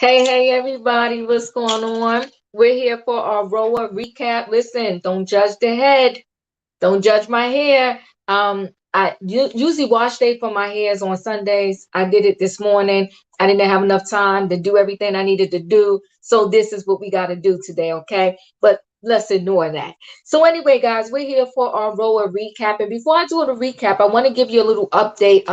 Hey, everybody, what's going on? We're here for our RHOA recap. Listen, don't judge the head. Don't judge my hair. I usually wash day for my hairs on Sundays. I did it this morning. I didn't have enough time to do everything I needed to do. So this is what we got to do today, okay? But let's ignore that. So anyway, guys, we're here for our RHOA recap. And before I do the recap, I want to give you a little update.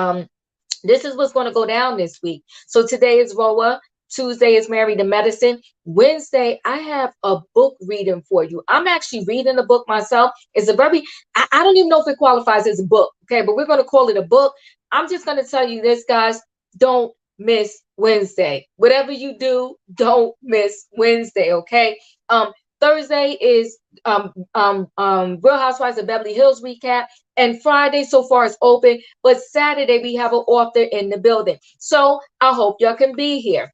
This is what's going to go down this week. So today is RHOA. Tuesday is Married to Medicine. Wednesday, I have a book reading for you. I'm actually reading a book myself. It's a very, I don't even know if it qualifies as a book, okay? But we're going to call it a book. I'm just going to tell you this, guys. Don't miss Wednesday. Whatever you do, don't miss Wednesday, okay? Thursday is Real Housewives of Beverly Hills recap. And Friday so far is open, but Saturday we have an author in the building. So I hope y'all can be here.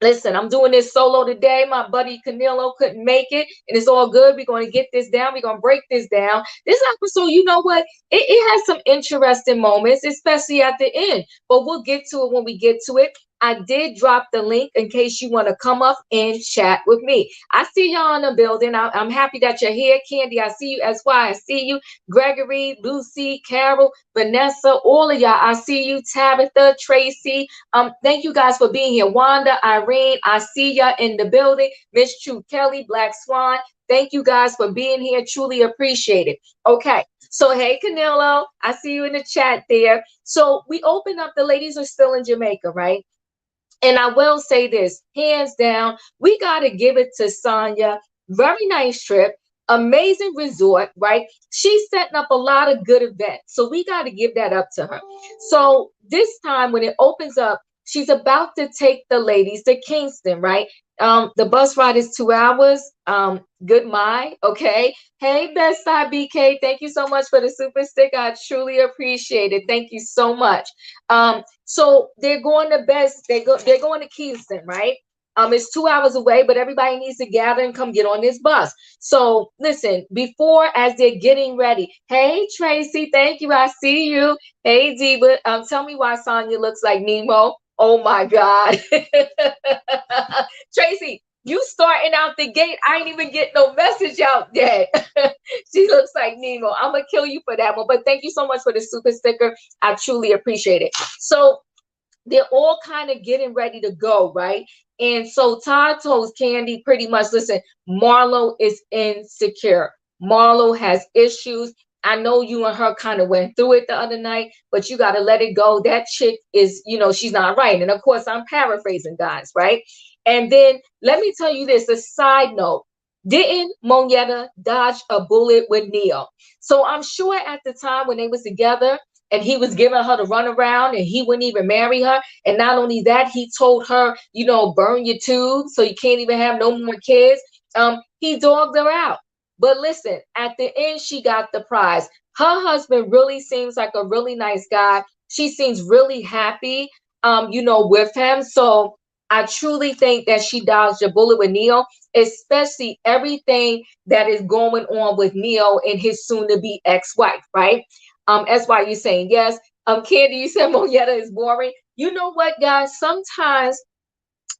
Listen, I'm doing this solo today. My buddy Canelo couldn't make it, and it's all good. We're going to get this down. We're going to break this down. This episode, you know what? It has some interesting moments, especially at the end, but we'll get to it when we get to it. I did drop the link in case you want to come up and chat with me. I see y'all in the building. I'm happy that you're here. Candy, I see you. SY, I see you. Gregory, Lucy, Carol, Vanessa, all of y'all. I see you. Tabitha, Tracy. Thank you guys for being here. Wanda, Irene, I see y'all in the building. Miss True Kelly, Black Swan. Thank you guys for being here. Truly appreciate it. Okay. So, hey, Canelo, I see you in the chat there. So we open up. The ladies are still in Jamaica, right? And I will say this, hands down, we got to give it to Sonya. Very nice trip, amazing resort, right? She's setting up a lot of good events. So we got to give that up to her. So this time when it opens up, she's about to take the ladies to Kingston, right? The bus ride is 2 hours. Good my, okay. Hey, Best Side BK, thank you so much for the super stick. I truly appreciate it. Thank you so much. So they're going to they're going to Kingston, right? It's 2 hours away, but everybody needs to gather and come get on this bus. So listen, before as they're getting ready, hey Tracy, thank you. I see you. Hey Diva, tell me why Sonya looks like Nemo. Oh my God. Tracy, you starting out the gate. I ain't even get no message out yet. She looks like Nemo. I'm going to kill you for that one. But thank you so much for the super sticker. I truly appreciate it. So they're all kind of getting ready to go, right? And so Todd told Candy pretty much, listen, Marlo is insecure. Marlo has issues. I know you and her kind of went through it the other night, but you got to let it go. That chick is, she's not right. And of course, I'm paraphrasing, guys, right? And then let me tell you this, a side note. Didn't Monietta dodge a bullet with Neil? So I'm sure at the time when they was together and he was giving her the runaround and he wouldn't even marry her. And not only that, he told her, burn your tubes so you can't even have no more kids. He dogged her out. But listen, at the end, she got the prize. Her husband really seems like a really nice guy. She seems really happy, with him. So I truly think that she dodged a bullet with Neil, especially everything that is going on with Neil and his soon-to-be ex-wife, right? That's why you're saying yes. Candy, you said Monietta is boring. You know what, guys? Sometimes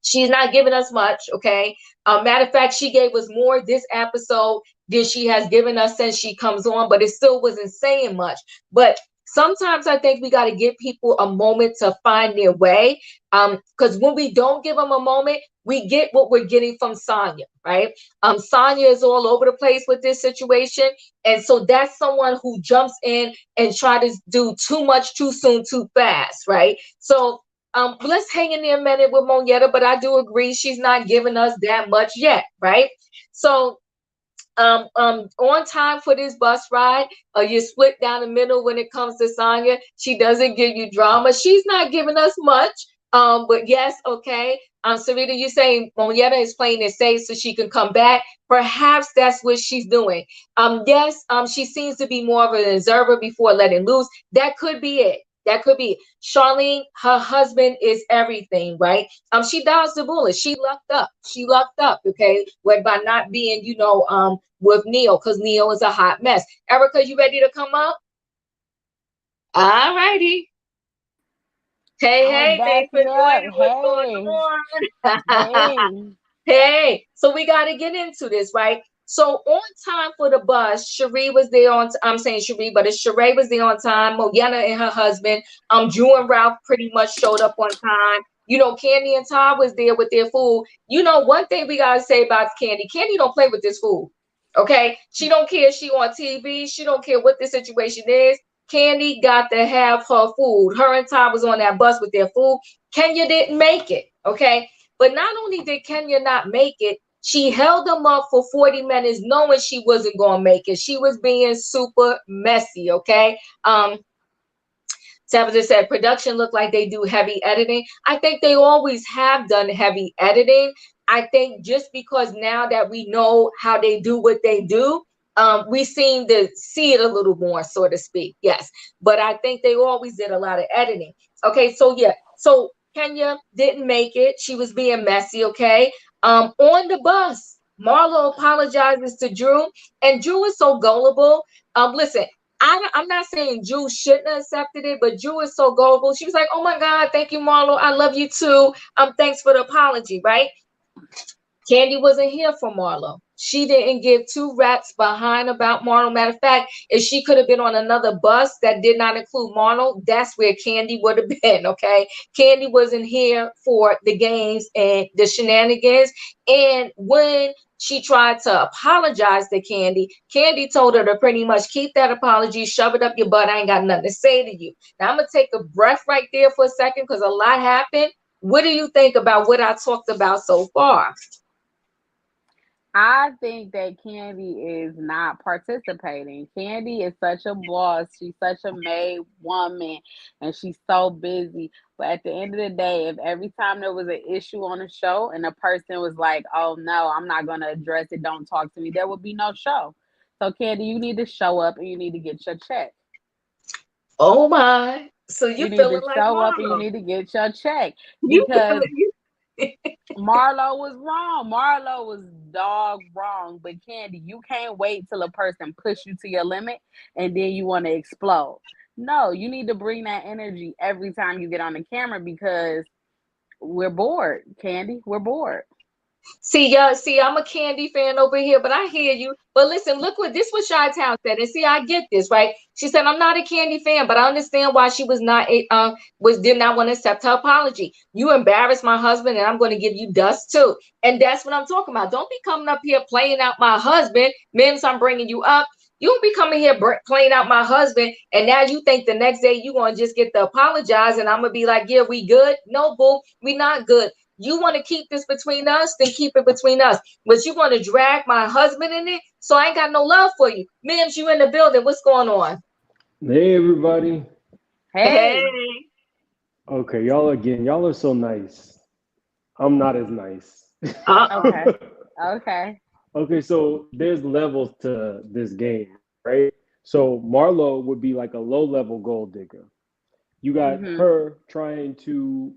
she's not giving us much, okay? Matter of fact, she gave us more this episode than she has given us since she comes on, but it still wasn't saying much. But sometimes I think we got to give people a moment to find their way. Because when we don't give them a moment, we get what we're getting from Sonya, right? Sonya is all over the place with this situation. And so that's someone who jumps in and try to do too much, too soon, too fast, right? So let's hang in there a minute with Monietta, but I do agree she's not giving us that much yet, right? So on time for this bus ride, you're split down the middle when it comes to Sonya. She doesn't give you drama. She's not giving us much. But yes, okay. Sarita, you're saying Monietta is playing it safe so she can come back. Perhaps that's what she's doing. Yes, she seems to be more of an observer before letting loose. That could be it. That could be Charlene. Her husband is everything, right? She dodged the bullet. She lucked up. She lucked up, okay, by not being, with Neil, because Neil is a hot mess. Erica, you ready to come up? All righty. Hey, thanks for you up. joining. What's Hey, going on? hey. Hey, so we got to get into this, right? So on time for the bus, Sheree was there on. I'm saying Sheree, but it's Sheree was there on time. Moyena and her husband, Drew and Ralph pretty much showed up on time. Candy and Todd was there with their food. One thing we gotta say about Candy, Candy don't play with this food. Okay, she don't care. She on TV. She don't care what the situation is. Candy got to have her food. Her and Todd was on that bus with their food. Kenya didn't make it. Okay, but not only did Kenya not make it, she held them up for 40 minutes knowing she wasn't going to make it. She was being super messy, okay? Tabitha said production looked like they do heavy editing. I think they always have done heavy editing. I think just because now that we know how they do what they do, we seem to see it a little more, so to speak. Yes. But I think they always did a lot of editing. Okay, so yeah. So Kenya didn't make it. She was being messy, okay? On the bus, Marlo apologizes to Drew, and Drew is so gullible. Listen, I'm not saying Drew shouldn't have accepted it, but Drew is so gullible. She was like, "Oh my God, thank you, Marlo. I love you too. Thanks for the apology." Right? Candy wasn't here for Marlo. She didn't give two rats behind about Marlo. Matter of fact, if she could have been on another bus that did not include Marlo, that's where Candy would have been. Okay, Candy wasn't here for the games and the shenanigans. And when she tried to apologize to Candy, Candy told her to pretty much keep that apology, shove it up your butt. I ain't got nothing to say to you. Now I'm gonna take a breath right there for a second because a lot happened. What do you think about what I talked about so far? I think that Candy is not participating. Candy is such a boss. She's such a made woman and she's so busy. But at the end of the day, if every time there was an issue on a show and a person was like, oh no, I'm not going to address it, don't talk to me, there would be no show. So, Candy, you need to show up and you need to get your check. Oh my. So you You need to feeling like show up and you Marlo. need to get your check You because feeling you. Marlo was wrong. Marlo was dog wrong. But Candy, you can't wait till a person push you to your limit and then you want to explode. No, you need to bring that energy every time you get on the camera because we're bored, Candy. We're bored. See, y'all, see, I'm a Candy fan over here, but I hear you. But listen, look what this was Shy Town said. And see, I get this, right? She said, I'm not a Candy fan, but I understand why she was not did not want to accept her apology. You embarrassed my husband, and I'm going to give you dust too. And that's what I'm talking about. Don't be coming up here playing out my husband. Mims, I'm bringing you up. You don't be coming here playing out my husband, and now you think the next day you gonna just get to apologize, and I'm gonna be like, yeah, we good? No, boo, we not good. You want to keep this between us, then keep it between us. But you want to drag my husband in it, so I ain't got no love for you. Mims, you in the building? What's going on? Hey everybody. Hey, Hey. Okay, y'all are so nice. I'm not as nice. uh-oh. Okay. Okay. Okay, so there's levels to this game, right? So Marlo would be like a low-level gold digger. You got Mm-hmm. her trying to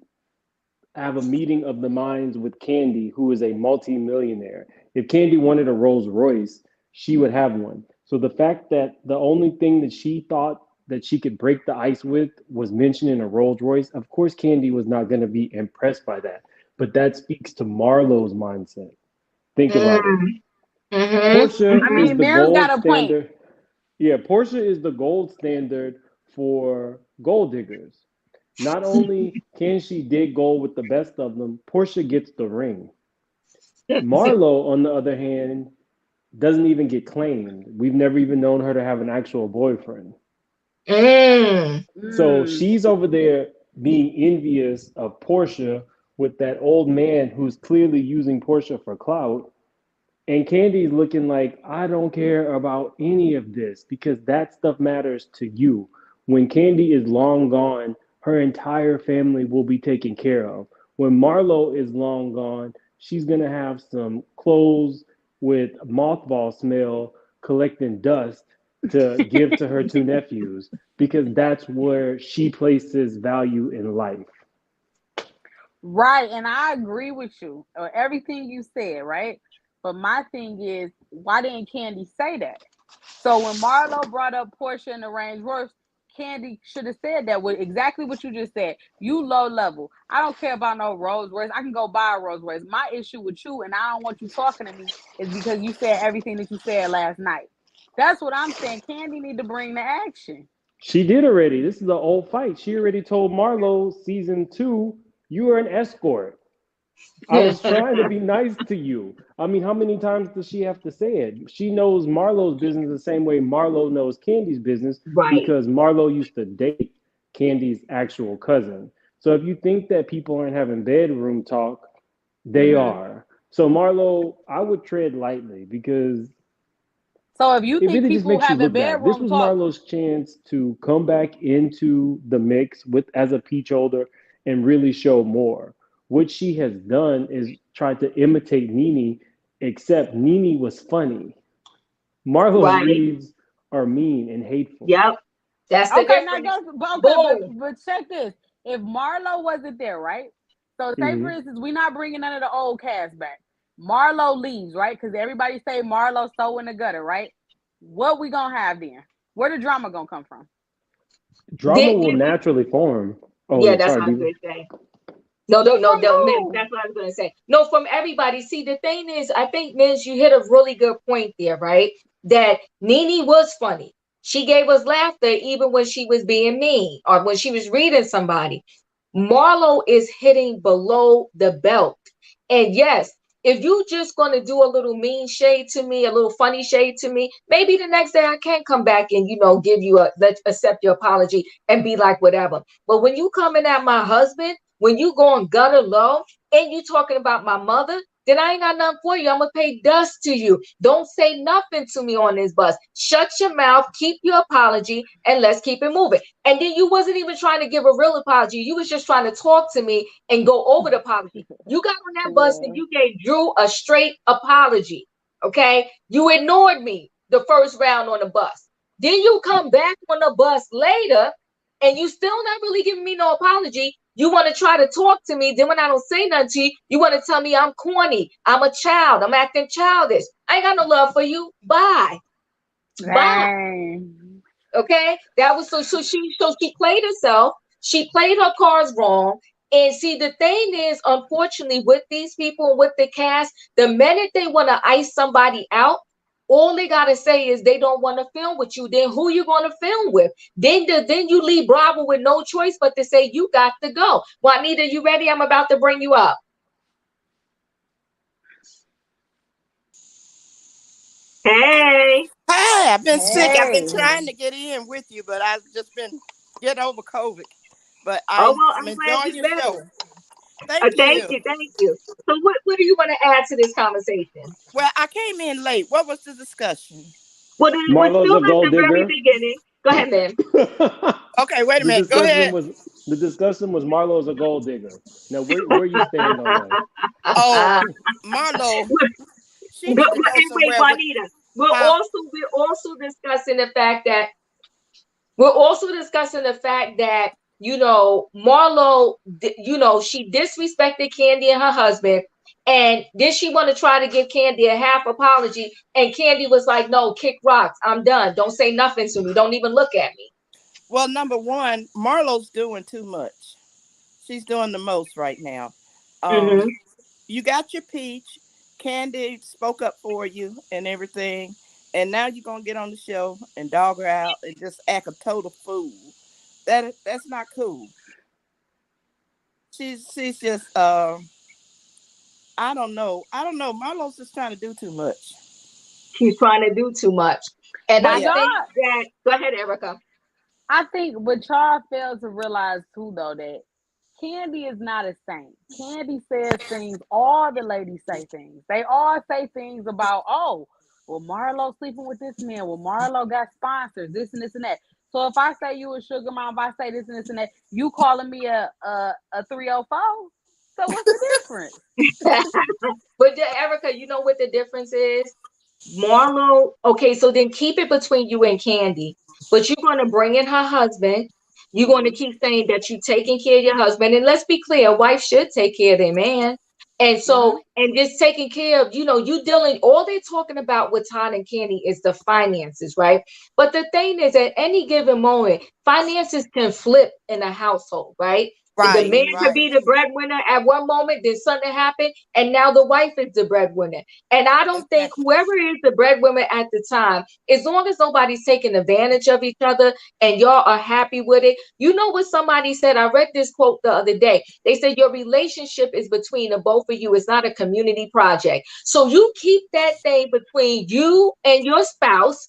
have a meeting of the minds with Candy, who is a multi-millionaire. If Candy wanted a Rolls Royce, she would have one. So the fact that the only thing that she thought that she could break the ice with was mentioning a Rolls Royce, of course, Candy was not going to be impressed by that. But that speaks to Marlo's mindset. Think about it. Mm, mm-hmm, Portia I is mean, the mm-hmm. Mills gold got a point. standard. Yeah, Portia is the gold standard for gold diggers. Not only can she dig gold with the best of them, Portia gets the ring. Marlo, on the other hand, doesn't even get claimed. We've never even known her to have an actual boyfriend. Mm. So Mm. she's over there being envious of Portia with that old man who's clearly using Portia for clout. And Candy's looking like, I don't care about any of this because that stuff matters to you. When Candy is long gone, her entire family will be taken care of. When Marlo is long gone, she's going to have some clothes with mothball smell collecting dust to give to her two nephews because that's where she places value in life. Right, and I agree with you or everything you said, right? But my thing is, why didn't Candy say that? So when Marlo brought up Portia and the Range Royce, Candy should have said that with exactly what you just said. You low level. I don't care about no Rolls Royce. I can go buy a Rolls Royce. My issue with you, and I don't want you talking to me, is because you said everything that you said last night. That's what I'm saying. Candy need to bring the action. She did already. This is an old fight. She already told Marlo season 2, you were an escort. I was trying to be nice to you. I mean, how many times does she have to say it? She knows Marlo's business the same way Marlo knows Candy's business Right. because Marlo used to date Candy's actual cousin. So if you think that people aren't having bedroom talk, they Mm-hmm. are. So Marlo, I would tread lightly because So if you it think really just people makes you having look bad. This bedroom was talk, Marlo's chance to come back into the mix with as a peach holder and really show more. What she has done is tried to imitate Nene, except Nene was funny. Marlo's Right. reads are mean and hateful. Yep. That's the okay, now difference. go, but okay, Boom. but check this. If Marlo wasn't there, right? So say for Hmm. instance, we're not bringing none of the old cast back. Marlo leaves, right? Because everybody say Marlo so in the gutter, right? What we gonna have then? Where the drama gonna come from? Drama will naturally form. Oh Yeah, wait, that's sorry, what I was Diva. going to say. No, no, no, From no, Miz, who? that's what I was going to say. No, from everybody. See, the thing is, I think, Miz, you hit a really good point there, right? That Nene was funny. She gave us laughter even when she was being mean or when she was reading somebody. Marlo is hitting below the belt. And yes, if you just going to do a little mean shade to me, a little funny shade to me, maybe the next day I can come back and, give you let's accept your apology and be like, whatever. But when you coming at my husband, when you going gutter low and you talking about my mother, then I ain't got nothing for you. I'm gonna pay dust to you. Don't say nothing to me on this bus. Shut your mouth, keep your apology, and let's keep it moving. And then you wasn't even trying to give a real apology. You was just trying to talk to me and go over the apology. You got on that bus and Yeah. you gave Drew a straight apology. Okay. You ignored me the first round on the bus. Then you come back on the bus later and you still not really giving me no apology. You want to try to talk to me. Then when I don't say nothing to you, you want to tell me I'm corny. I'm a child. I'm acting childish. I ain't got no love for you. Bye. Bye. Dang. Okay. That was so she played herself. She played her cards wrong. And see, the thing is, unfortunately, with these people and with the cast, the minute they want to ice somebody out, all they gotta say is they don't want to film with you. Then who you gonna film with? Then you leave Bravo with no choice but to say you got to go. Juanita, you ready? I'm about to bring you up. Hey. Hi, I've been sick. I've been Hey. trying to get in with you, but I've just been getting over COVID. But Oh I'm well, I'm I'm glad enjoying you're your show. better. Thank Thank you. you, thank you. So what do you want to add to this conversation? Well, I came in late. What was the discussion? Well, we're Marlo's still a at the gold very digger. beginning. Go ahead, man. Okay, wait a the minute. Go discussion ahead. was the discussion was Marlo's a gold digger. Now where you stand on that? Oh, Marlo, she But need to go wait, somewhere with Juanita. We're how. also we're also discussing the fact that we're also discussing the fact that Marlo, she disrespected Candy and her husband, and then she want to try to give Candy a half apology, and Candy was like, "No, kick rocks. I'm done. Don't say nothing to me. Don't even look at me." Well, number one, Marlo's doing too much. She's doing the most right now. Um, Mm-hmm. you got your peach. Candy spoke up for you and everything. And now you're gonna get on the show and dog her out and just act a total fool. That's not cool. She's just I don't know. I don't know. Marlo's just trying to do too much. She's trying to do too much, and But I Yeah. think y'all, that. Go ahead, Erica. I think what y'all fail to realize too, though, that Candy is not a saint. Candy says things, all the ladies say things. They all say things about, oh, well, Marlo sleeping with this man. Well, Marlo got sponsors, this and this and that. So if I say you a sugar mom, if I say this and this and that, you calling me a 304? So what's the difference? But Erica, you know what the difference is? Marlo, okay, so then keep it between you and Candy. But you're going to bring in her husband. You're going to keep saying that you're taking care of your husband. And let's be clear, a wife should take care of their man. And so, and just taking care of, you dealing, all they're talking about with Todd and Candy is the finances, right? But the thing is, at any given moment, finances can flip in a household, right? The man could be the breadwinner at one moment, then something happened, and now the wife is the breadwinner. And I don't think whoever is the breadwinner at the time, as long as nobody's taking advantage of each other and y'all are happy with it. You know what somebody said? I read this quote the other day. They said your relationship is between the both of you. It's not a community project. So you keep that thing between you and your spouse.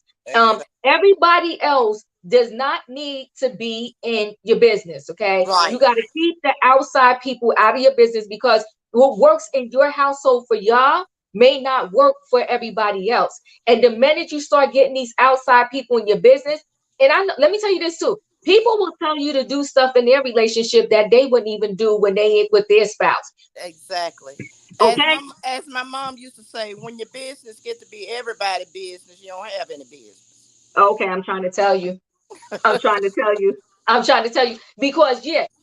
Everybody else does not need to be in your business. Okay. You got to keep the outside people out of your business, because what works in your household for y'all may not work for everybody else. And the minute you start getting these outside people in your business, and let me tell you this too, people will tell you to do stuff in their relationship that they wouldn't even do when they with their spouse. Exactly. Okay. As my mom used to say, when your business get to be everybody's business, you don't have any business. Okay, I'm trying to tell you. Because did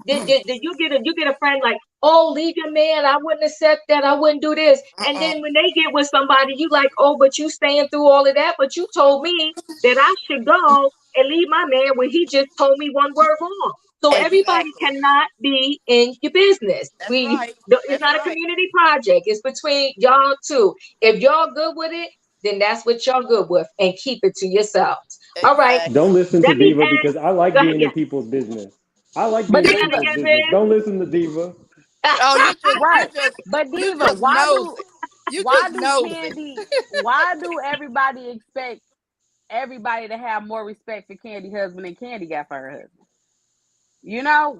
you get a friend like, oh, leave your man, I wouldn't accept that, I wouldn't do this. And then when they get with somebody, you like, oh, but you staying through all of that, but you told me that I should go and leave my man when he just told me one word wrong. So everybody cannot be in your business. It's not a community project. It's between y'all two. If y'all good with it, then that's what y'all good with, and keep it to yourselves. All right. Don't listen to Let me Diva, ask. because I like Go ahead. being in people's business. I like But being in Diva, people's business. Don't listen to Diva. Oh, you But Diva, just nosy. You just nosy. why do everybody expect everybody to have more respect for Candy's husband than Candy got for her husband? You know,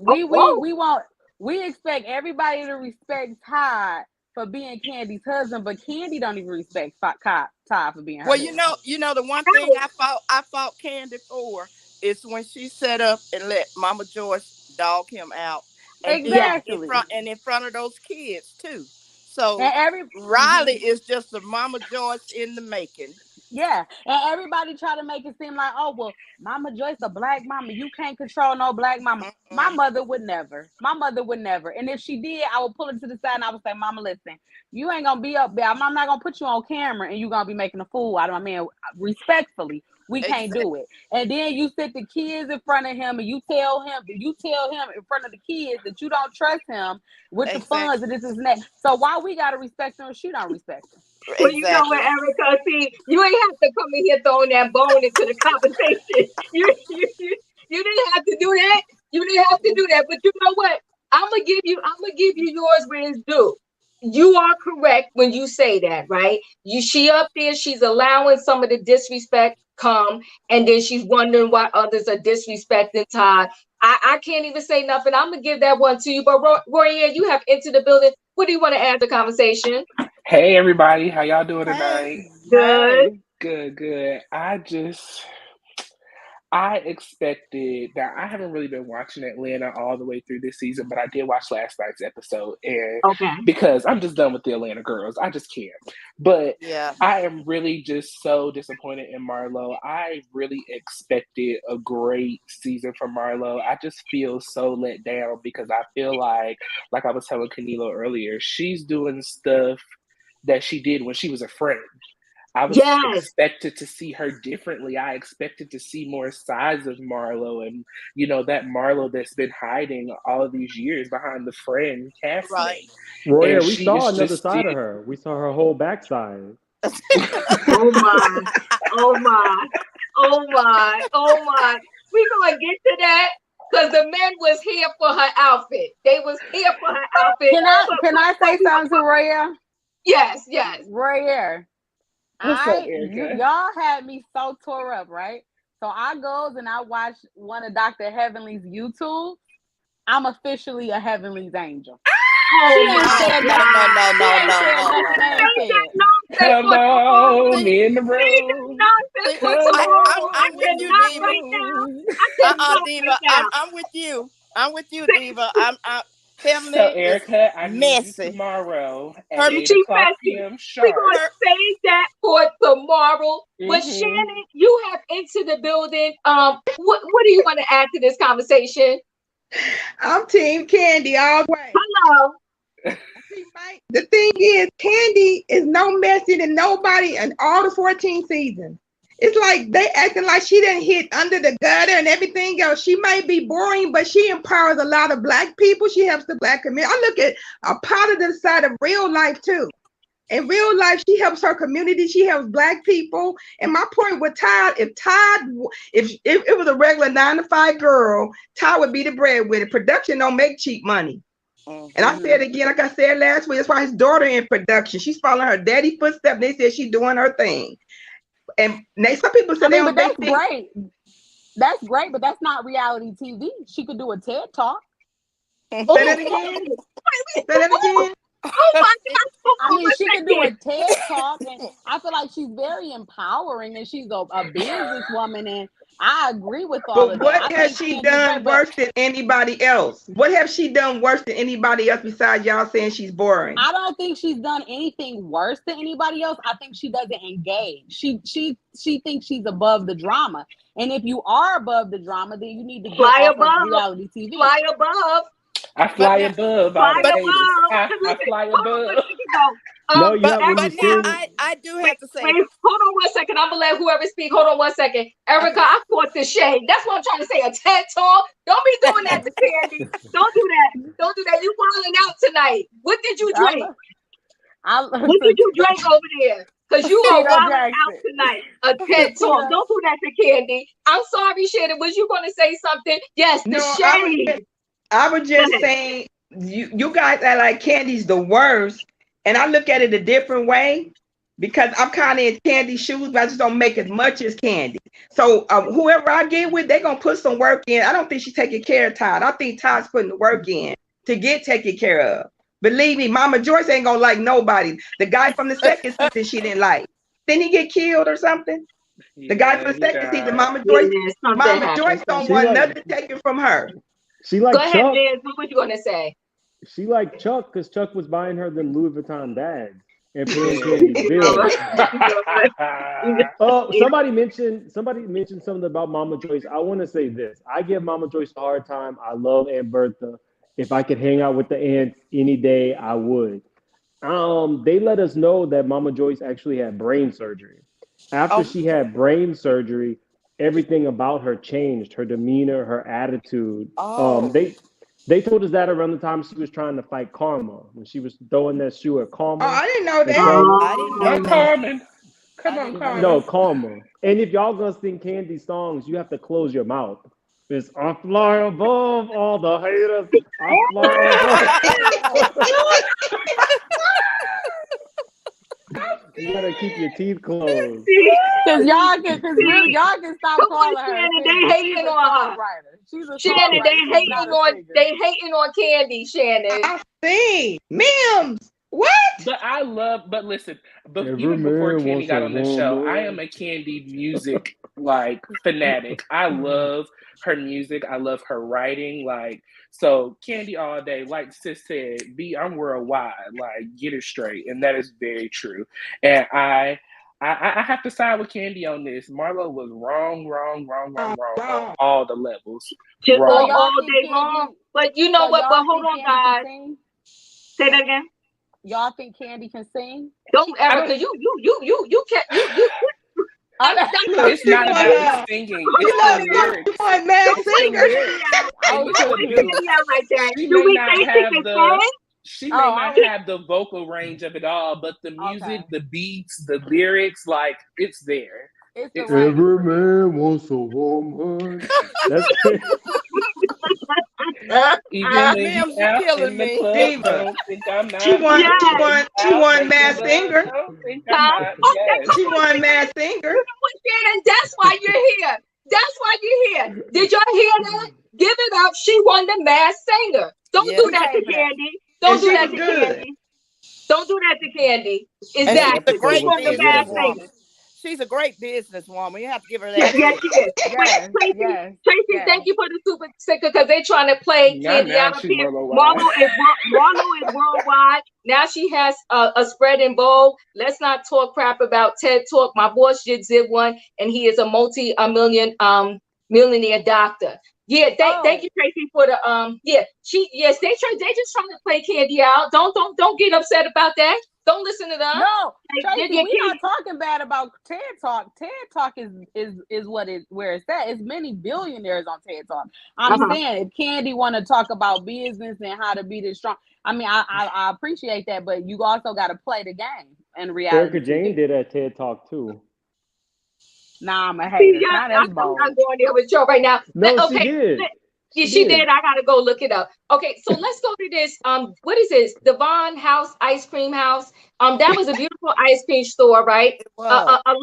we expect everybody to respect Todd for being Candy's husband, but Candy don't even respect Todd for being her husband. You know the one thing I fought Candy for is when she set up and let Mama Joyce dog him out, and then Exactly. in front of those kids too. So And Riley is just a Mama Joyce in the making. yeah, and everybody try to make it seem like, oh, well, Mama Joyce a black mama, you can't control no black mama. My mother would never. And if she did, I would pull her to the side and I would say, Mama, listen, you ain't gonna be up there. I'm not gonna put you on camera and you gonna be making a fool out of my man. Respectfully, we can't do it. And then you sit the kids in front of him and you tell him in front of the kids that you don't trust him with the funds and this and that. So why we gotta respect him if she don't respect him? Well, you know what, Erica? See, you ain't have to come in here throwing that bone into the conversation. You didn't have to do that. You didn't have to do that. But you know what? I'm gonna give you yours where it's due. You are correct when you say that, right? She up there, she's allowing some of the disrespect come, and then she's wondering why others are disrespecting Todd. I can't even say nothing. I'm gonna give that one to you. But Roya, you have entered the building. What do you want to add to the conversation? Hey everybody, how y'all doing tonight? Good. Good. I expected that. I haven't really been watching Atlanta all the way through this season, but I did watch last night's episode, and because I'm just done with the Atlanta girls, I just can't. But I am really just so disappointed in Marlo. I really expected a great season from Marlo. I just feel so let down because I feel like I was telling Canelo earlier, she's doing stuff that she did when she was a friend. I was expected to see her differently. I expected to see more sides of Marlo, and that Marlo that's been hiding all of these years behind the friend castmate. Roya, we saw another side of her. We saw her whole backside. Oh my. We gonna get to that because the men was here for her outfit. They was here for her outfit. Can I say something to Roya? Yes. Roya. What's up, Erica? Y'all had me so tore up, right? So I goes and I watch one of Dr. Heavenly's YouTube. I'm officially a Heavenly's angel. Come on in the room. I'm with you, Diva. Diva. I'm with you. I'm with you, Diva. I'm Heavenly. So Erica, I need you tomorrow at 8:00 p.m. sharp. We're gonna save that for tomorrow. But Shannon, you have entered the building. What do you want to add to this conversation? I'm Team Candy all the way. Hello. The thing is, Candy is no messier than nobody in all the 14 seasons. It's like they acting like she didn't hit under the gutter and everything else. She might be boring, but she empowers a lot of Black people. She helps the Black community. I look at a positive side of real life too. In real life, she helps her community. She helps Black people. And my point with Todd, if it was a regular 9-to-5 girl, Todd would be the breadwinner. Production don't make cheap money. And I said again, like I said last week, that's why his daughter in production. She's following her daddy footsteps. They said she's doing her thing. And some people say but that's great. That's great, but that's not reality TV. She could do a TED Talk. Say that again. Say that again. Oh my God. I mean, she can do a TED Talk, and I feel like she's very empowering, and she's a businesswoman, and I agree with all of that. But what has she done worse than anybody else? What have she done worse than anybody else besides y'all saying she's boring? I don't think she's done anything worse than anybody else. I think she doesn't engage. She thinks she's above the drama, and if you are above the drama, then you need to fly above reality TV. Fly above. I fly above. I fly above. I do have to say. Wait, hold on 1 second. I'm gonna let whoever speak. Hold on 1 second. Erica, I caught the shade. That's what I'm trying to say. A TED Talk. Don't be doing that to Candy. Don't do that. Don't do that. You wilding out tonight. What did you drink? What did you drink over there? Because you are wilding out tonight. A TED Talk. Don't do that to Candy. I'm sorry, Shannon. Was you gonna say something? Yes, the shade. I was just saying, you guys are like Candy's the worst, and I look at it a different way because I'm kind of in Candy's shoes, but I just don't make as much as Candy. So whoever I get with, they're gonna put some work in. I don't think she's taking care of Todd. I think Todd's putting the work in to get taken care of. Believe me, Mama Joyce ain't gonna like nobody. The guy from the second season she didn't like. Didn't he get killed or something? The guy from the second season, Mama Joyce don't want nothing taken from her. She like Go ahead, Chuck. Liz. What were you gonna say? She like Chuck because Chuck was buying her them Louis Vuitton bags and paying Candy's bills. Somebody mentioned something about Mama Joyce. I want to say this. I give Mama Joyce a hard time. I love Aunt Bertha. If I could hang out with the aunts any day, I would. They let us know that Mama Joyce actually had brain surgery. After she had brain surgery, everything about her changed, her demeanor, her attitude. They told us that around the time she was trying to fight Karma, when she was throwing that shoe at Karma. Oh, I didn't know that. I didn't know that. Carmen. Come on, Carmen. No, Karma. And if y'all gonna sing Candy songs, you have to close your mouth. It's I fly above all the haters. I fly above. You gotta keep your teeth closed. Because y'all can stop calling her. They hating on her. Shannon, they hating on Candy, Shannon. I see. Mims. What? But listen, even before Candy got on the show, I am a Candy music fanatic. I love her music. I love her writing. So Candy all day, like sis said, I'm worldwide. Get it straight, and that is very true. And I have to side with Candy on this. Marlo was wrong on all the levels. Just all day long. But you know what? But hold on, guys. Say that again. Y'all think Candy can sing? Don't ever, because you can't. It's not about singing. It's the lyrics. You want mad singer? She may not have the vocal range of it all, but the music, the beats, the lyrics, it's there. Every man wants a woman. That's it. Ma'am, you're killing me. She won Masked Singer. She won Masked Singer. That's why you're here. That's why you're here. Did y'all hear that? Give it up. She won the Masked Singer. Don't do that to Candy. Don't do that to Candy. Don't do that to Candy. Exactly. She won the Masked Singer. She's a great businesswoman. You have to give her that. Yes, she is. Tracy, thank you for the super sticker because they're trying to play Candy out of here. Marlo is worldwide. Now she has a spread in Vogue. Let's not talk crap about TED Talk. My boss just did one, and he is a millionaire doctor. Yeah, thank you, Tracy, for the they just trying to play Candy out. Don't get upset about that. Don't listen to them. No, Tracy, we're not talking bad about TED Talk. TED Talk is what is where it's at. It's many billionaires on TED Talk. I'm saying if Candy want to talk about business and how to be this strong, I mean, I appreciate that, but you also got to play the game and reality. Erica Jane did a TED Talk too. Nah, I'm a hater. I'm not going there with you right now. No, okay, she did. She did. I gotta go look it up. Okay, so let's go to this. What is this? Devon House Ice Cream House. That was a beautiful ice cream store, right? A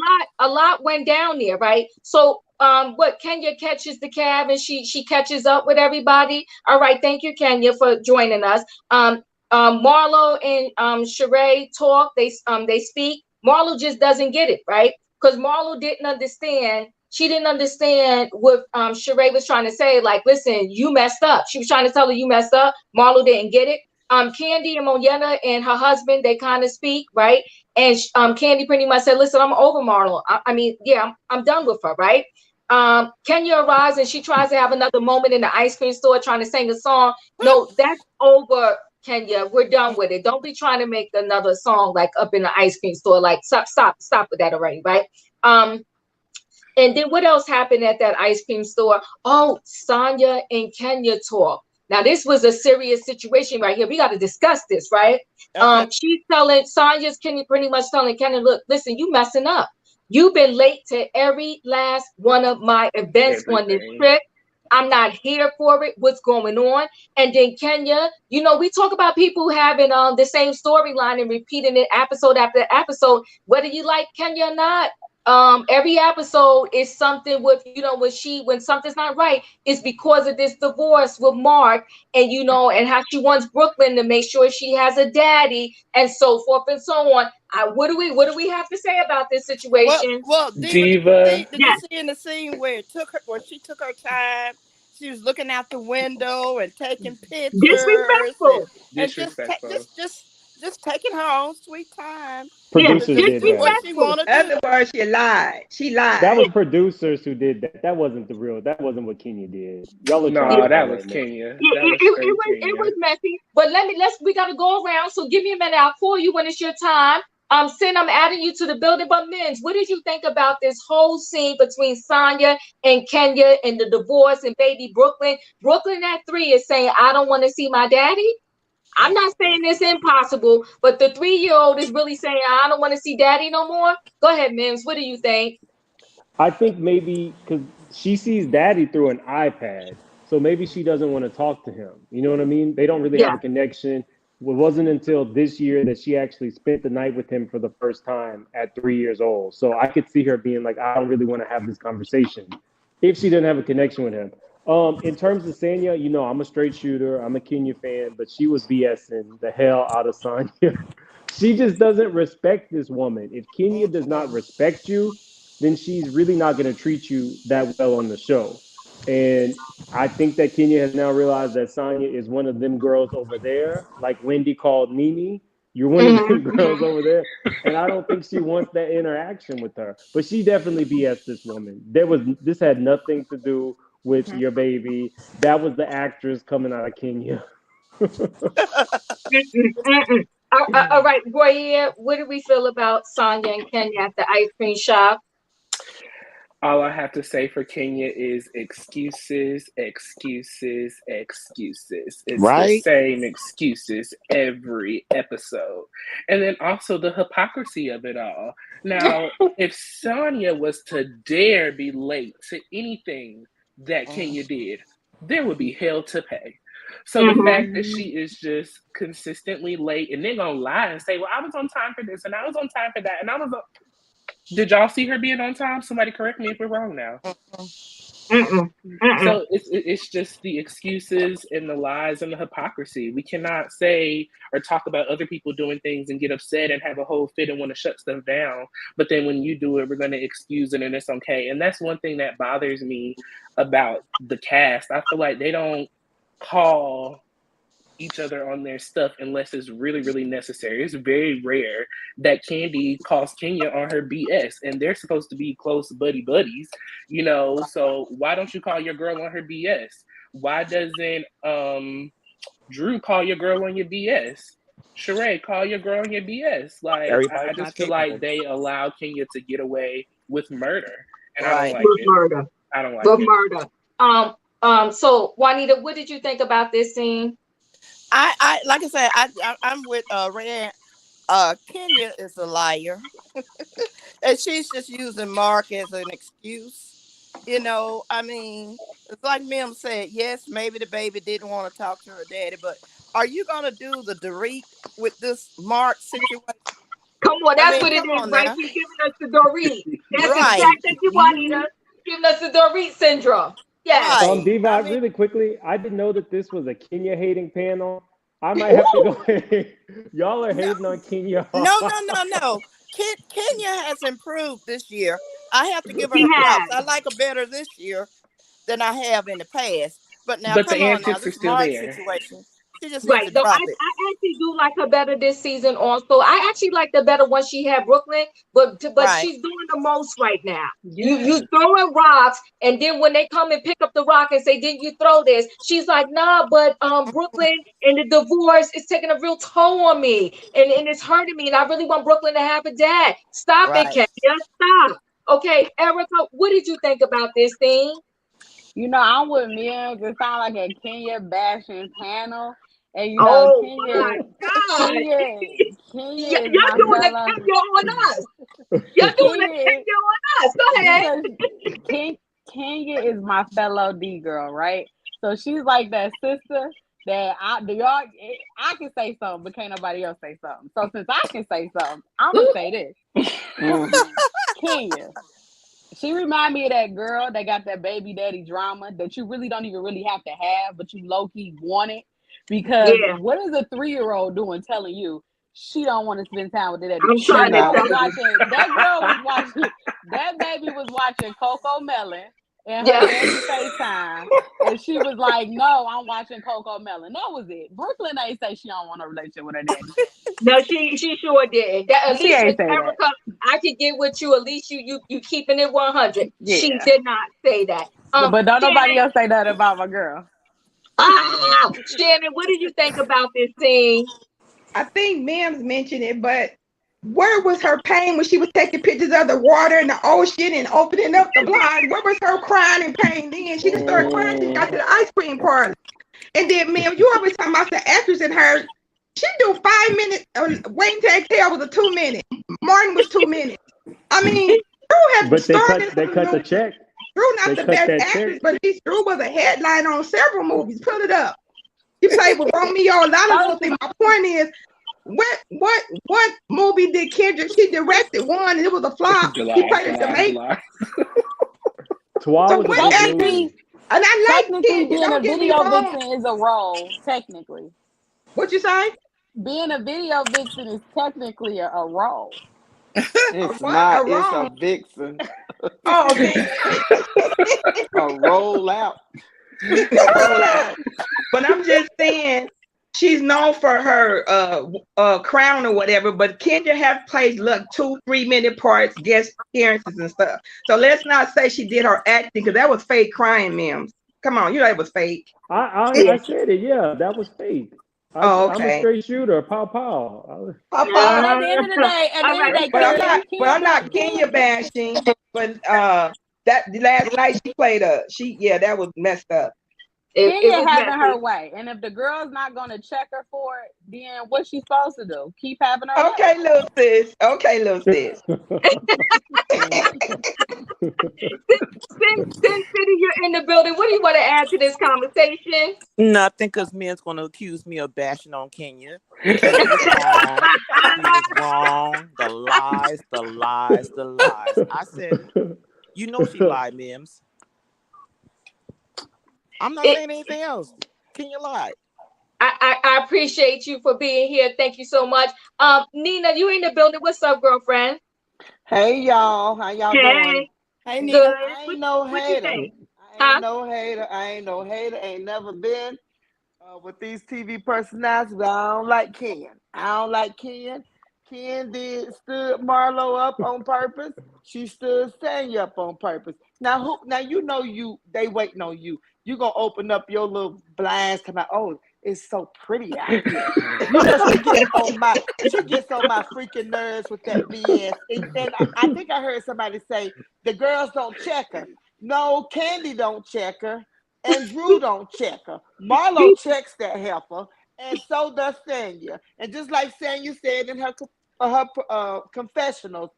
lot went down there, right? So what Kenya catches the cab and she catches up with everybody. All right, thank you, Kenya, for joining us. Marlo and Sheree talk. They speak. Marlo just doesn't get it, right? Because Marlo didn't understand. She didn't understand what Sheree was trying to say. Like, listen, you messed up. She was trying to tell her you messed up. Marlo didn't get it. Candy and Monyena and her husband, they kind of speak, right? And Candy pretty much said, listen, I'm over Marlo. I'm done with her, right? Kenya arrives and she tries to have another moment in the ice cream store trying to sing a song. No, that's over, Kenya. We're done with it. Don't be trying to make another song like up in the ice cream store. Like, stop with that already, right? And then what else happened at that ice cream store? Oh, Sanya and Kenya talk. Now, this was a serious situation right here. We got to discuss this, right? Okay. She's telling Sanya's pretty much telling Kenya, look, listen, you messing up. You've been late to every last one of my events on this trip. I'm not here for it. What's going on? And then Kenya, we talk about people having the same storyline and repeating it episode after episode, whether you like Kenya or not. Every episode is something with, when something's not right, it's because of this divorce with Mark and, and how she wants Brooklyn to make sure she has a daddy and so forth and so on. What do we have to say about this situation? Well, Diva, did you see in the scene where she took her time? She was looking out the window and taking pictures. Disrespectful. Just taking her own sweet time. Producers did that. What she wanted to do. Otherwise, she lied. That was producers who did that. That wasn't that wasn't what Kenya did. Y'all are that was Kenya. It was messy. But we gotta go around. So give me a minute. I'll call you when it's your time. Sin, I'm adding you to the building. But Mins, what did you think about this whole scene between Sanya and Kenya and the divorce and baby Brooklyn? Brooklyn at 3 is saying, I don't want to see my daddy. I'm not saying it's impossible, but the 3-year-old is really saying, I don't want to see daddy no more. Go ahead, Mims. What do you think? I think maybe because she sees daddy through an iPad. So maybe she doesn't want to talk to him. You know what I mean? They don't really have a connection. It wasn't until this year that she actually spent the night with him for the first time at 3 years old. So I could see her being like, I don't really want to have this conversation if she didn't have a connection with him. In terms of Sanya, I'm a straight shooter. I'm a Kenya fan, but she was BSing the hell out of Sanya. She just doesn't respect this woman. If Kenya does not respect you, then she's really not going to treat you that well on the show. And I think that Kenya has now realized that Sanya is one of them girls over there, like Wendy called Mimi. You're one of them girls over there. And I don't think she wants that interaction with her. But she definitely BS this woman. This had nothing to do with your baby. That was the actress coming out of Kenya. All right, Roy, what do we feel about Sanya and Kenya at the ice cream shop? All I have to say for Kenya is excuses, excuses, excuses. It's the same excuses every episode. And then also the hypocrisy of it all. Now, if Sonya was to dare be late to anything that Kenya did, there would be hell to pay. So the fact that she is just consistently late and then gonna lie and say, well, I was on time for this and I was on time for that and I was on... Did y'all see her being on time? Somebody correct me if we're wrong now. So it's just the excuses and the lies and the hypocrisy. We cannot say or talk about other people doing things and get upset and have a whole fit and want to shut stuff down. But then when you do it, we're going to excuse it and it's okay. And that's one thing that bothers me about the cast. I feel like they don't call each other on their stuff unless it's really, really necessary. It's very rare that Candy calls Kenya on her BS, and they're supposed to be close buddies, you know. So why don't you call your girl on her BS? Why doesn't Drew call your girl on your BS? Sheree, call your girl on your BS. Like, I just feel like they allow Kenya to get away with murder, and I don't like it. Murder. I don't like it. Murder. So Juanita, what did you think about this scene? I like I said, I'm with Red. Kenya is a liar, and she's just using Mark as an excuse. You know, I mean, it's like Mim said. Yes, maybe the baby didn't want to talk to her daddy, but are you gonna do the Dorit with this Mark situation? Come on, that's what it is, right? She's giving us the Dorit. That's exactly what Juanita giving us the Dorit syndrome. Yeah. Diva, really quickly, I didn't know that this was a Kenya hating panel. I might have to go. Y'all are hating on Kenya. No. Kenya has improved this year. I have to give her props. I like her better this year than I have in the past. But now, come on now, this Mark situation. She just needs to drop it. I actually do like her better this season also. I actually like the better when she had Brooklyn, but she's doing the most right now. Yeah. You throwing rocks, and then when they come and pick up the rock and say, didn't you throw this? She's like, nah, but Brooklyn and the divorce is taking a real toll on me, and it's hurting me, and I really want Brooklyn to have a dad. Stop it, Kenya. Stop. Okay, Erica, what did you think about this thing? You know, I'm with Mims. It sounds like a Kenya bashing panel. And you know, Kenya is You're doing the Kenya on us. You're doing the Kenya on us. Go ahead. Kenya is my fellow D girl, right? So she's like that sister that I can say something, but can't nobody else say something. So since I can say something, I'm gonna say this. Kenya. She remind me of that girl that got that baby daddy drama that you really don't even really have to have, but you low-key want it. Because what is a 3-year-old doing telling you she don't want to spend time with the daddy? That girl was watching, that baby was watching Coco Melon and her daddy FaceTime. And she was like, no, I'm watching Coco Melon. That was it. Brooklyn ain't say she don't want a relationship with her daddy. No, she sure did. At least Erica, I could get with you. At least you keeping it 100. Yeah. She did not say that. But don't nobody else say that about my girl. Shannon, what did you think about this thing? I think Mims mentioned it, but where was her pain when she was taking pictures of the water and the ocean and opening up the blinds? Where was her crying and pain then? She just started crying. She got to the ice cream party. And then, Mims, you always talking about the actress in her. She do 5 minutes. Waiting to Exhale was a 2 minute. Martin was 2 minutes. I mean, Drew had started. They cut the check. Drew not the best actress, but at least Drew was a headline on several movies. Put it up. She played with Romeo. A lot of those things. My point is, what movie did Kendrick? She directed one, and it was a flop. She played in Jamaica. So what acting? And I like being a video vixen is a role. Technically, what you say? Being a video vixen is technically a role. It's not. It's a vixen. Oh, okay. A rollout. But I'm just saying, she's known for her crown or whatever. But Kenya have played 2-3 minute parts, guest appearances and stuff. So let's not say she did her acting because that was fake crying, Mims. Come on, you know it was fake. I said it. Yeah, that was fake. Okay. I'm a straight shooter. Pow pow. At the end of the day, but I'm not Kenya bashing. But that last night she played that was messed up. Kenya having her way, and if the girl's not gonna check her for it, then what's she supposed to do? Keep having her way. Little sis. Okay, little sis. Sin City, you're in the building. What do you want to add to this conversation? Nothing, because Min's going to accuse me of bashing on Kenya. She was wrong. The lies. I said, you know she lied, Mims. I'm not saying anything else. Kenya lied. I appreciate you for being here. Thank you so much. Nina, you in the building. What's up, girlfriend? Hey, y'all. How y'all doing? Hey, Nina. I ain't no hater. I ain't no hater. Ain't never been. With these TV personalities, but I don't like Ken. I don't like Ken. Ken stood Marlo up on purpose. She stood Sanya up on purpose. Now they waiting on you. You gonna open up your little blinds, come out. Oh, it's so pretty out here. She gets on my freaking nerves with that BS. And I think I heard somebody say the girls don't check her. No, Candy don't check her. And Drew don't check her. Marlo checks that heifer, and so does Sanya. And just like Sanya said in her confessionals,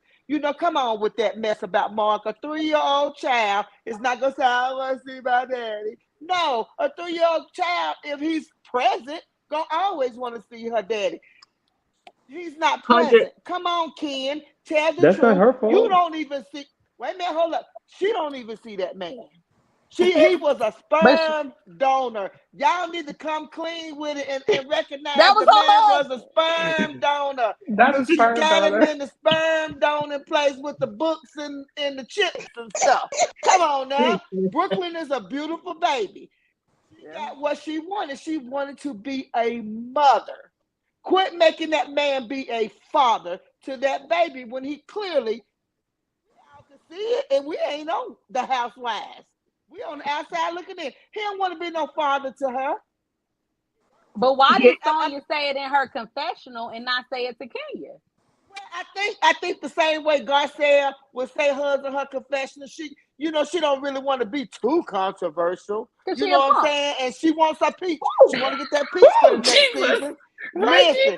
come on with that mess about Mark. A 3-year-old child is not going to say, I want to see my daddy. No, a 3-year-old child, if he's present, going to always want to see her daddy. He's not present. 100. Come on, Ken. Tell the truth. That's not her fault. You don't even see. Wait a minute, hold up. She don't even see that man. He was a sperm donor. Y'all need to come clean with it and recognize the man was a sperm donor. He got him in the sperm donor place with the books and the chips and stuff. Come on now. Brooklyn is a beautiful baby. She got what she wanted. She wanted to be a mother. Quit making that man be a father to that baby when he clearly y'all can see it, and we ain't on the Housewives. We on the outside looking in. He don't want to be no father to her. But why did Sonya say it in her confessional and not say it to Kenya? Well, I think the same way Garcelle would say hers in her confessional. She don't really want to be too controversial. You know what I'm saying? And she wants her peach. She want to get that peach for the next season. Listen, wait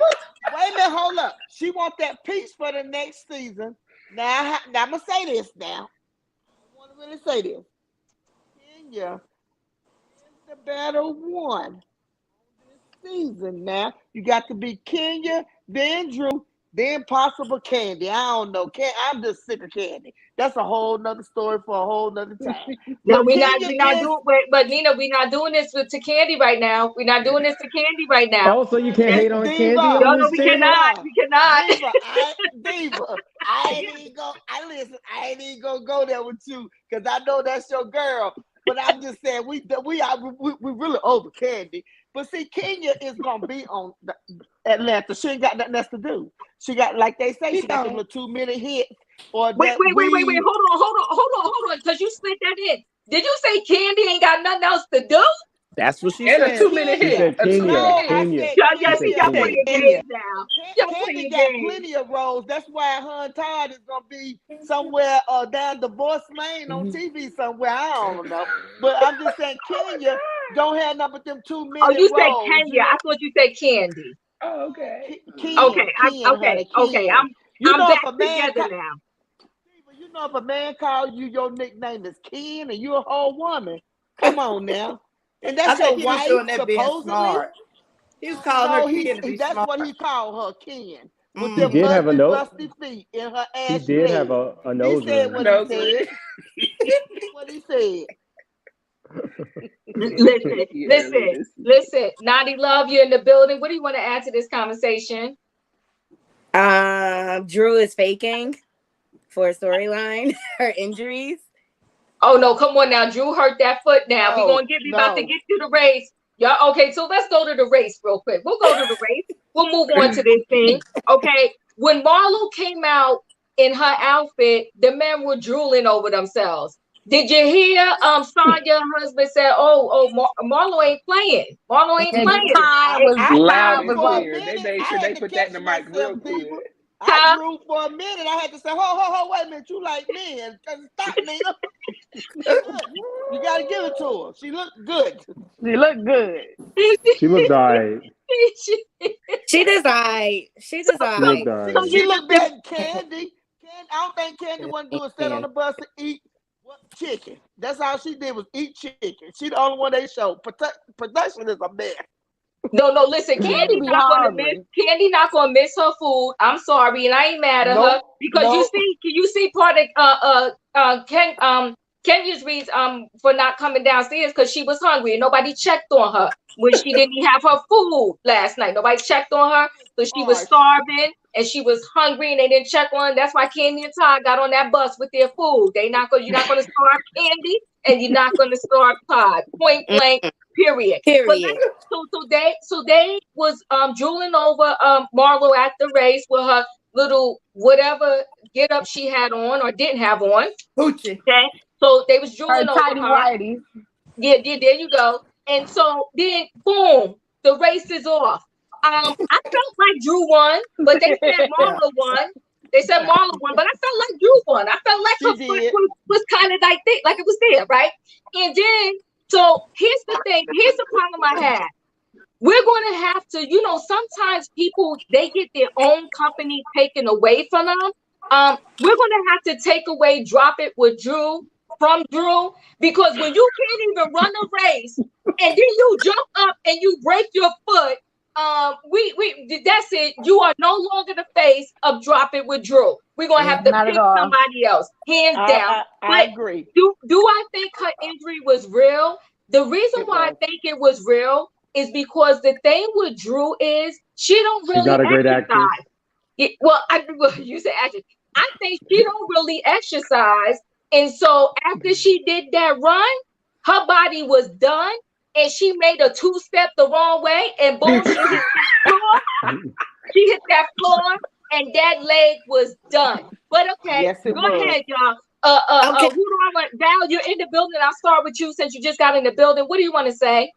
a minute, hold up. She wants that peach for the next season. Now I'm gonna say this. Now I want to really say this. Kenya is the better one this season. Now you got to be Kenya, then Drew, then possible Candy. I don't know. I'm just sick of Candy. That's a whole nother story for a whole nother time. No, we're not doing. But Nina, we're not doing this to Candy right now. We're not doing this to Candy right now. Oh, so you can't hate on Candy? No, we cannot. We cannot. Diva, I ain't even gonna go there with you because I know that's your girl. But I'm just saying we really over Candy. But see, Kenya is gonna be on Atlanta. She ain't got nothing else to do. She got, like they say, she got them little 2-minute hits. Or wait. Hold on, because you split that in. Did you say Candy ain't got nothing else to do? That's what she said. And a 2-minute hit. Kenya. Y'all playing games now. Candy got plenty of roles. That's why her and Todd is gonna be somewhere down Divorce Lane on TV somewhere. I don't know, but I'm just saying Kenya don't have none but them 2-minute roles. Oh, you said Kenya. I thought you said Candy. Oh, okay. Okay. I'm back together now. You know, if a man calls you, your nickname is Ken, and you're a whole woman. Come on now. And that's your wife, supposedly. He was calling her Ken to be that's smart. what he called her, Ken. With He did have a nose. Rusty feet in her ass. He did have a nose. He said what he said. What he said. Listen. Naughty Love, you're in the building. What do you want to add to this conversation? Drew is faking for a storyline, her injuries. Oh no, come on now. Drew hurt that foot now. We're gonna about to get to the race. Y'all, okay, so let's go to the race real quick. We'll go to the race. We'll move on to this thing. Okay. When Marlo came out in her outfit, the men were drooling over themselves. Did you hear Sanya, her husband, said, Marlo ain't playing. Marlo ain't playing. It's loud and clear. They made sure they put that in the mic real good. I drew for a minute. I had to say, wait a minute, you like men. Stop, Nina. You got to give it to her. She looked good. She looked good. She looked all right. She does all right. She looked better than Candy. I don't think Candy wanted to do a set on the bus to eat chicken. That's all she did was eat chicken. She the only one they showed. Production is a mess. No, listen, Candy not gonna miss her food. I'm sorry, and I ain't mad at her because you see part of Kenya's reason for not coming downstairs because she was hungry and nobody checked on her when she didn't have her food last night. Nobody checked on her, so she was starving and she was hungry and they didn't check on her. That's why Candy and Todd got on that bus with their food. You're not gonna starve Candy and you're not gonna starve Todd. Point blank. Period. Period. So they was drooling over Marlo at the race with her little whatever get up she had on or didn't have on. Hoochie. Okay. So they was Her drooling over tidy her. whities. Yeah, there you go. And so then boom, the race is off. I felt like Drew won, but they said Marlo won. They said Marlo won, but I felt like Drew won. I felt like her foot was kind of like it was there, right? And then, so here's the thing. Here's the problem I had. We're going to have to, sometimes people, they get their own company taken away from them. We're going to have to take away Drop It with Drew from Drew, because when you can't even run a race and then you jump up and you break your foot, that's it. You are no longer the face of Drop It with Drew. We're gonna have to pick somebody else, hands down. I agree. Do I think her injury was real? The reason why I think it was real is because the thing with Drew is she don't really. She's not a great actress. You said actress. I think she don't really exercise, and so after she did that run, her body was done. And she made a 2-step the wrong way, and boom, she hit that floor. She hit that floor, and that leg was done. But okay, yes, go ahead, y'all. Who do I want? Val, you're in the building. I'll start with you since you just got in the building. What do you want to say?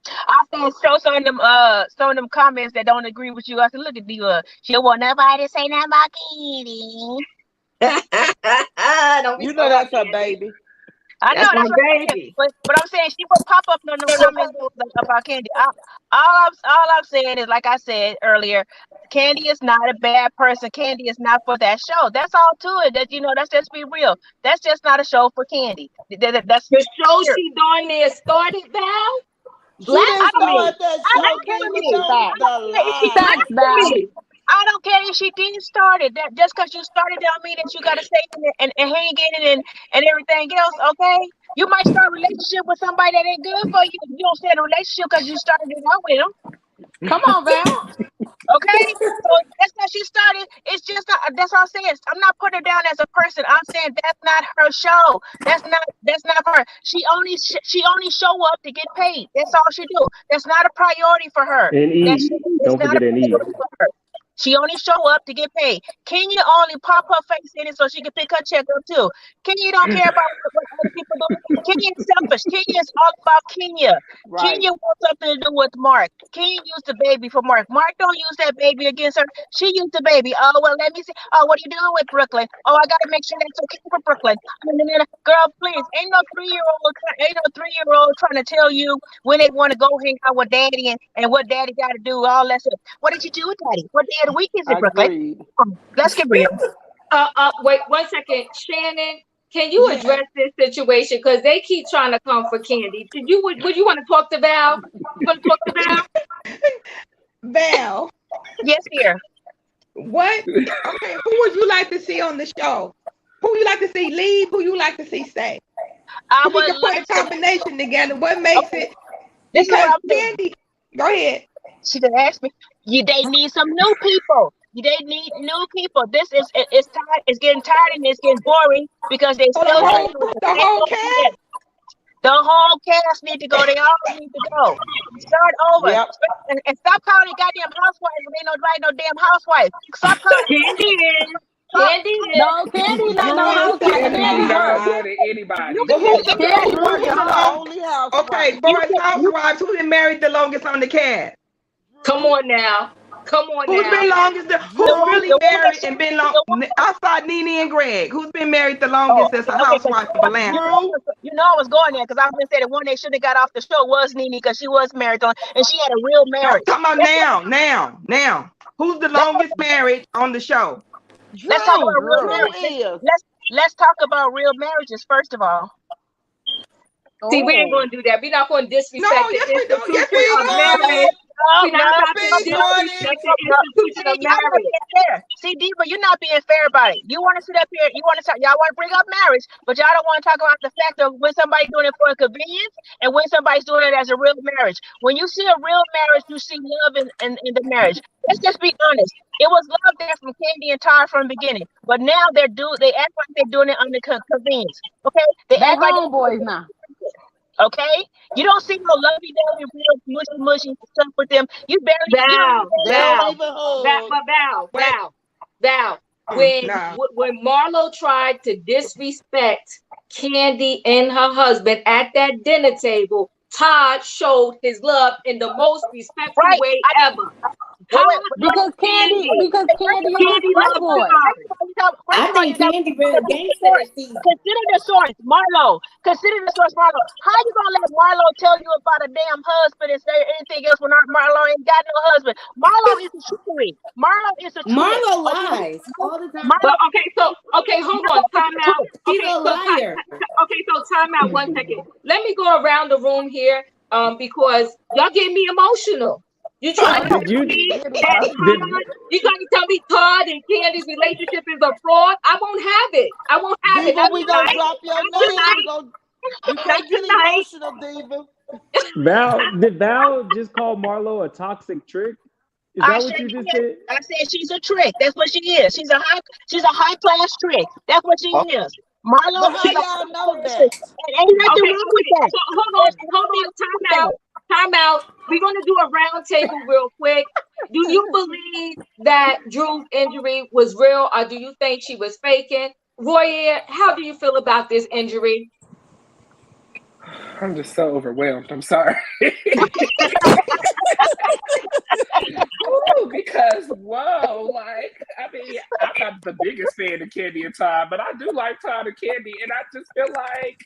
I said show some of them comments that don't agree with you. I said, look at the she don't want nobody to say nothing about Candy. You know that's her baby. I know that's my baby. But I'm saying she would pop up on the comments about Candy. All I'm saying is, like I said earlier, Candy is not a bad person. Candy is not for that show. That's all to it. Let's just be real. That's just not a show for Candy. That's the show she darn near started, Val. I don't care if she didn't start it. That just because you started don't mean that you got to stay in it and hang in it and everything else. Okay, you might start a relationship with somebody that ain't good for you. You don't stay in a relationship because you started it out with them. Come on, Val. Okay, so that's how she started. It's just not. That's all I'm saying. I'm not putting her down as a person. I'm saying that's not her show. That's not her. She only show up to get paid. That's all she do. That's not a priority for her. And eat. Don't forget and eat. She only show up to get paid. Kenya only pop her face in it so she can pick her check up too. Kenya don't care about what other people do. Kenya is selfish. Kenya is all about Kenya. Right. Kenya wants something to do with Mark. Kenya used the baby for Mark. Mark don't use that baby against her. She used the baby. Oh, well, let me see. Oh, what are you doing with Brooklyn? Oh, I gotta make sure that's okay for Brooklyn. Girl, please, ain't no three-year-old trying to tell you when they want to go hang out with daddy and what daddy got to do, all that stuff. What did you do with daddy? What day of the week is it, Brooklyn? Let's get real. Wait 1 second, Shannon. Can you address this situation? Because they keep trying to come for Candy. Would you want to talk to Val? You want to talk to Val? Val. Yes, dear. What? Okay, who would you like to see on the show? Who you like to see leave? Who you like to see stay? We can put a combination together. What makes it? Because Candy, go ahead. She just asked me. They need some new people. They need new people. It's tired. It's getting tired and it's getting boring because they still the whole cast. The whole cast need to go. They all need to go. Start over. Yep. And stop calling goddamn housewives when they don't write no damn housewives. Stop calling Candy is. No, Candy not no housewife. Candy not good at anybody. Okay, boys, housewives. Who's been married the longest on the cast? Come on now. Who's been longest? Who's really married and been long? Outside Nene and Greg. Who's been married the longest as a housewife of Atlanta? You know I was going there because I was going to say the one they should have got off the show was Nene because she was married and she had a real marriage. Come on now. Who's the longest marriage on the show? Let's talk about real marriages. Let's talk about real marriages first of all. See, we ain't going to do that. We're not going to disrespect the institution of marriage. See, Diva, you're not being fair about it. You want to sit up here, y'all want to bring up marriage, but y'all don't want to talk about the fact of when somebody's doing it for a convenience and when somebody's doing it as a real marriage. When you see a real marriage, you see love in the marriage. Let's just be honest. It was love there from Candy and Tar from the beginning, but now they act like they're doing it under convenience. Okay, they act like homeboys now. Okay, you don't see no lovey-dovey, real mushy stuff with them. You barely, you don't Val. When Marlo tried to disrespect Candy and her husband at that dinner table, Todd showed his love in the most respectful way ever. Because Candy is a boy. I think Candy real gangster this season. Consider the source, Marlo. How you gonna let Marlo tell you about a damn husband and say anything else when Marlo ain't got no husband? Marlo is a trickery. Marlo lies all the time. But hold on, time out. She's a liar. So time out 1 second. Let me go around the room here, because y'all get me emotional. You trying to tell me Todd and Candy's relationship is a fraud? I won't have it. Diva, we gonna drop your name. We can't get emotional, Diva. Did Val just call Marlo a toxic trick? Is that what you just said? I said she's a trick. That's what she is. She's a high class trick. That's what she is. Marlo, how y'all know that? Ain't nothing wrong with that. Hold on, time out. We're gonna do a round table real quick. Do you believe that Drew's injury was real, or do you think she was faking? Roy, how do you feel about this injury? I'm just so overwhelmed. I'm sorry. Because I'm not the biggest fan of Candy and Todd, but I do like Todd and Candy, and I just feel like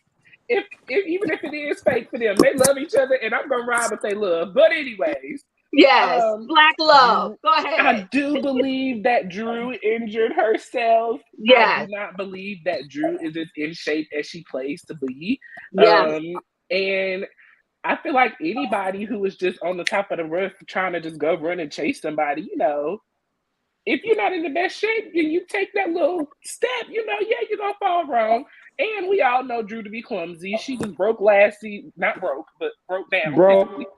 if even if it is fake for them, they love each other, and I'm gonna ride with they love. But anyways, yes, black love. Go ahead. I do believe that Drew injured herself. Yes. I do not believe that Drew is as in shape as she plays to be. Yes. And I feel like anybody who is just on the top of the roof trying to just go run and chase somebody, if you're not in the best shape and you take that little step, you're gonna fall wrong. And we all know Drew to be clumsy. She was broke last season, not broke, but broke down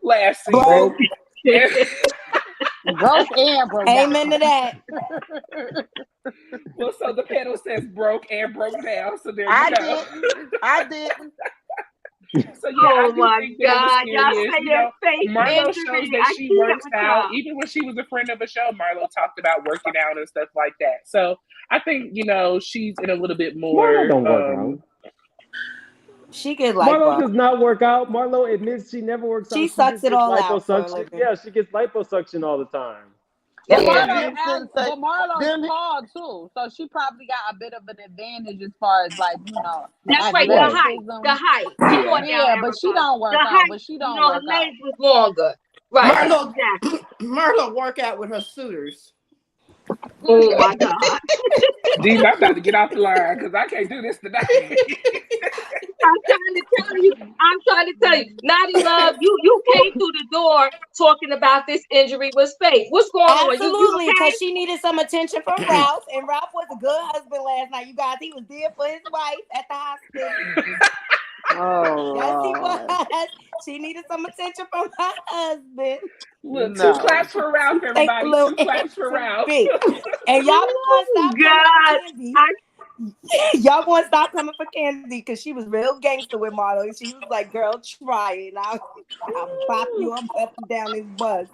last season. Broke and broke down. Amen to that. Well, so the panel says broke and broke down. So there you go. I didn't. So oh my God, y'all say that fake Marlo shows that she works out. Even when she was a friend of the show, Marlo talked about working out and stuff like that. So I think she's in a little bit more. Marlo don't work out. She gets Marlo does not work out. Marlo admits she never works out. She sucks it all out. Yeah, she gets liposuction all the time. But Marlo's tall too, so she probably got a bit of an advantage as far as That's right, the height. Yeah, but she don't work out. But she don't work her legs was longer. Right. Marlo work out with her suitors. Oh my God. Dean, I'm about to get off the line because I can't do this tonight. I'm trying to tell you. Naughty Love, you came through the door talking about this injury was fake. What's going on? Absolutely, because she needed some attention from Ralph, and Ralph was a good husband last night. You guys, he was there for his wife at the hospital. Yes, he was. She needed some attention from her husband. Look, 2 claps for Ralph, everybody. 2 claps for Ralph. And y'all want to stop Candy. Y'all want to stop coming for Candy because she was real gangster with Marlo. She was like, "Girl, try it. I'll pop you up and down this bus."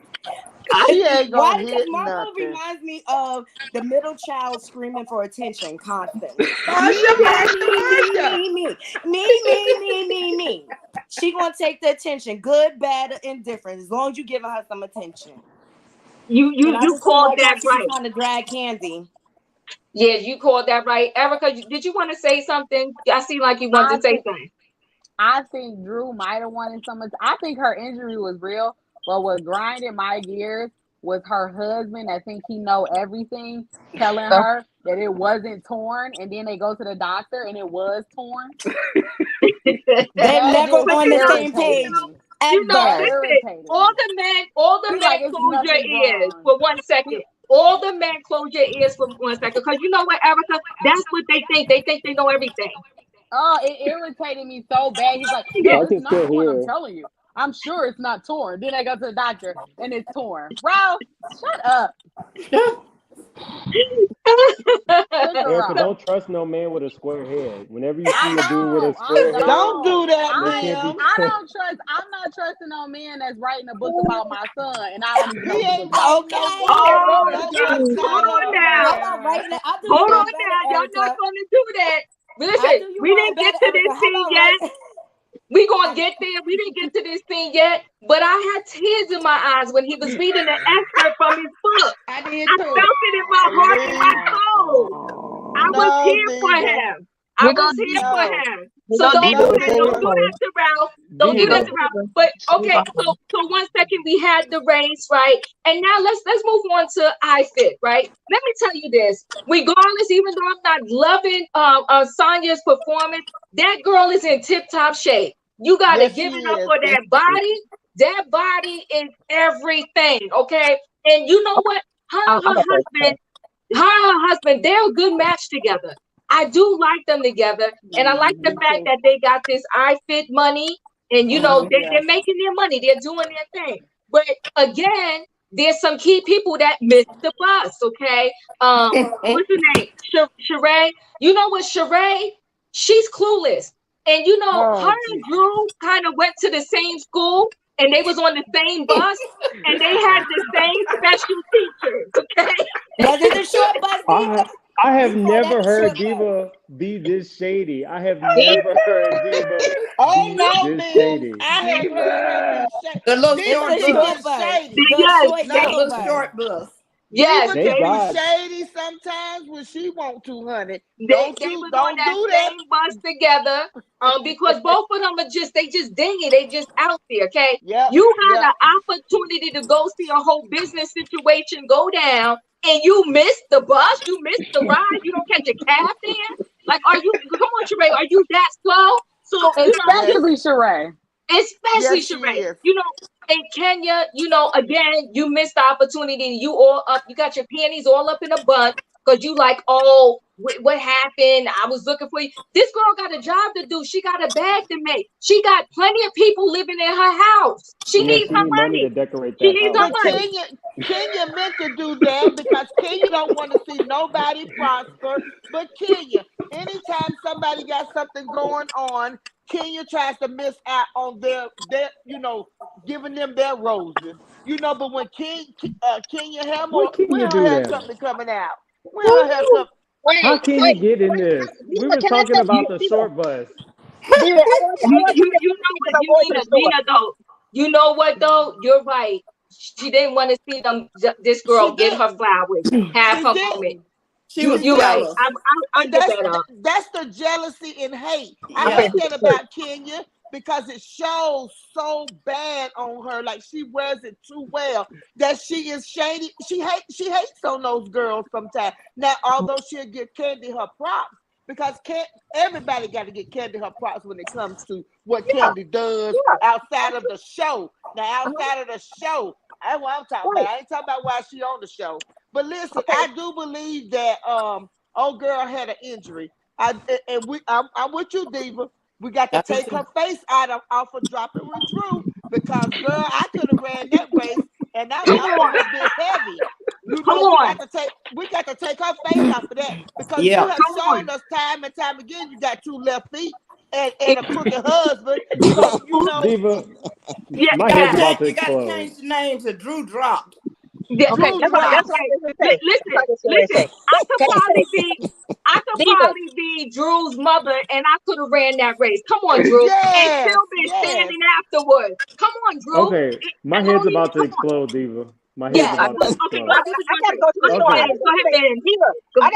She ain't gonna hit Marlo nothing. reminds me of the middle child screaming for attention constantly. Me. She gonna take the attention, good, bad, or indifferent, as long as you giving her some attention. You called that right. Trying to drag Candy. Yeah, you called that right. Erica, did you want to say something? I see like you wanted to say something. I think Drew might have wanted some. I think her injury was real, but what grinded my gears was her husband. I think he know everything, telling her that it wasn't torn, and then they go to the doctor and it was torn. They're never on the same page. Listen, all the men close your ears for 1 second. All the men close your ears for 1 second. Because you know what, Erica? That's what they think. They think they know everything. Oh, it irritated me so bad. He's like, no, it's not torn, I'm telling you. I'm sure it's not torn. Then I go to the doctor and it's torn. Bro, shut up. Erica, don't trust no man with a square head. Whenever you see a dude with a square head, don't do that, ma'am. I don't trust. I'm not trusting no man that's writing a book about my son, and I don't even know the book. Okay. Hold on now. Hold on now. Y'all not gonna do that. Listen, we didn't get to this scene yet. We gonna get there. We didn't get to this scene yet, but I had tears in my eyes when he was reading the excerpt from his book. I did I too. felt it in my heart and my soul. I was here for him. I was here for him. So don't do that to Ralph. Don't do that to Ralph. But okay, so 1 second we had the race, right? And now let's move on to iFit, right? Let me tell you this. Regardless, even though I'm not loving Sanya's performance, that girl is in tip-top shape. You gotta give it up for that body. That body is everything, okay? And you know what? Her and her husband, they're a good match together. I do like them together, and I like the fact that they got this iFit money, and you know they're making their money, they're doing their thing. But again, there's some key people that missed the bus. Okay, what's her name? Sheree. You know what, Sheree? She's clueless, and you know her and Drew kind of went to the same school, and they was on the same bus, and they had the same special teachers. Okay, was it the short bus? I have never heard Diva be this shady. I have never heard Diva be this shady. I have heard the little short bus. Short bus. Yes, they be shady sometimes when she want to, honey. Don't do that. Same bus together, because both of them are just dingy. They just out there, okay? You had an opportunity to go see a whole business situation go down, and you missed the bus. You missed the ride. You don't catch a cab there. Like, come on, Sheree, are you that slow? So especially Sheree. Sheree. You know. And Kenya, you know, again, you missed the opportunity. You all up, you got your panties all up in a bun because you like, oh, what happened? I was looking for you. This girl got a job to do. She got a bag to make. She got plenty of people living in her house. She needs her money to decorate that. She needs her money. Kenya meant to do that because Kenya don't want to see nobody prosper. But Kenya, anytime somebody got something going on, Kenya tries to miss out on their you know, giving them their roses. You know, but when Kenya had more, we don't have something coming out. We don't have something. How can you get in this? We were talking about the short bus. You know what, Nina, though. You know what, though? You're right. She didn't want to see this girl get her flowers, have her moment. You're right. That's the jealousy and hate. I hate that about Kenya because it shows so bad on her. Like she wears it too well that she is shady. She hates on those girls sometimes. Now, although she'll give Candy her props, because everybody got to get Candy her props when it comes to what Candy does outside of the show. Now, outside of the show, that's what I'm talking about. I ain't talking about why she on the show. But listen, I do believe that old girl had an injury. I'm with you, Diva. We got to take her face off of dropping with Drew because, girl, I could have ran that race and that was a bit heavy. You know, we got to take her face off of that because you have shown us time and time again you got two left feet and a crooked husband. So, you know, Diva, my head's about to explode. You got to change the name to Drew Dropped. Okay, that's what I listen. I could probably be Drew's mother, and I could have ran that race. Come on, Drew, and still been standing afterwards. Come on, Drew. Okay, my head's about to explode, Diva. My head's about to explode. I gotta go to the store. Go ahead, man.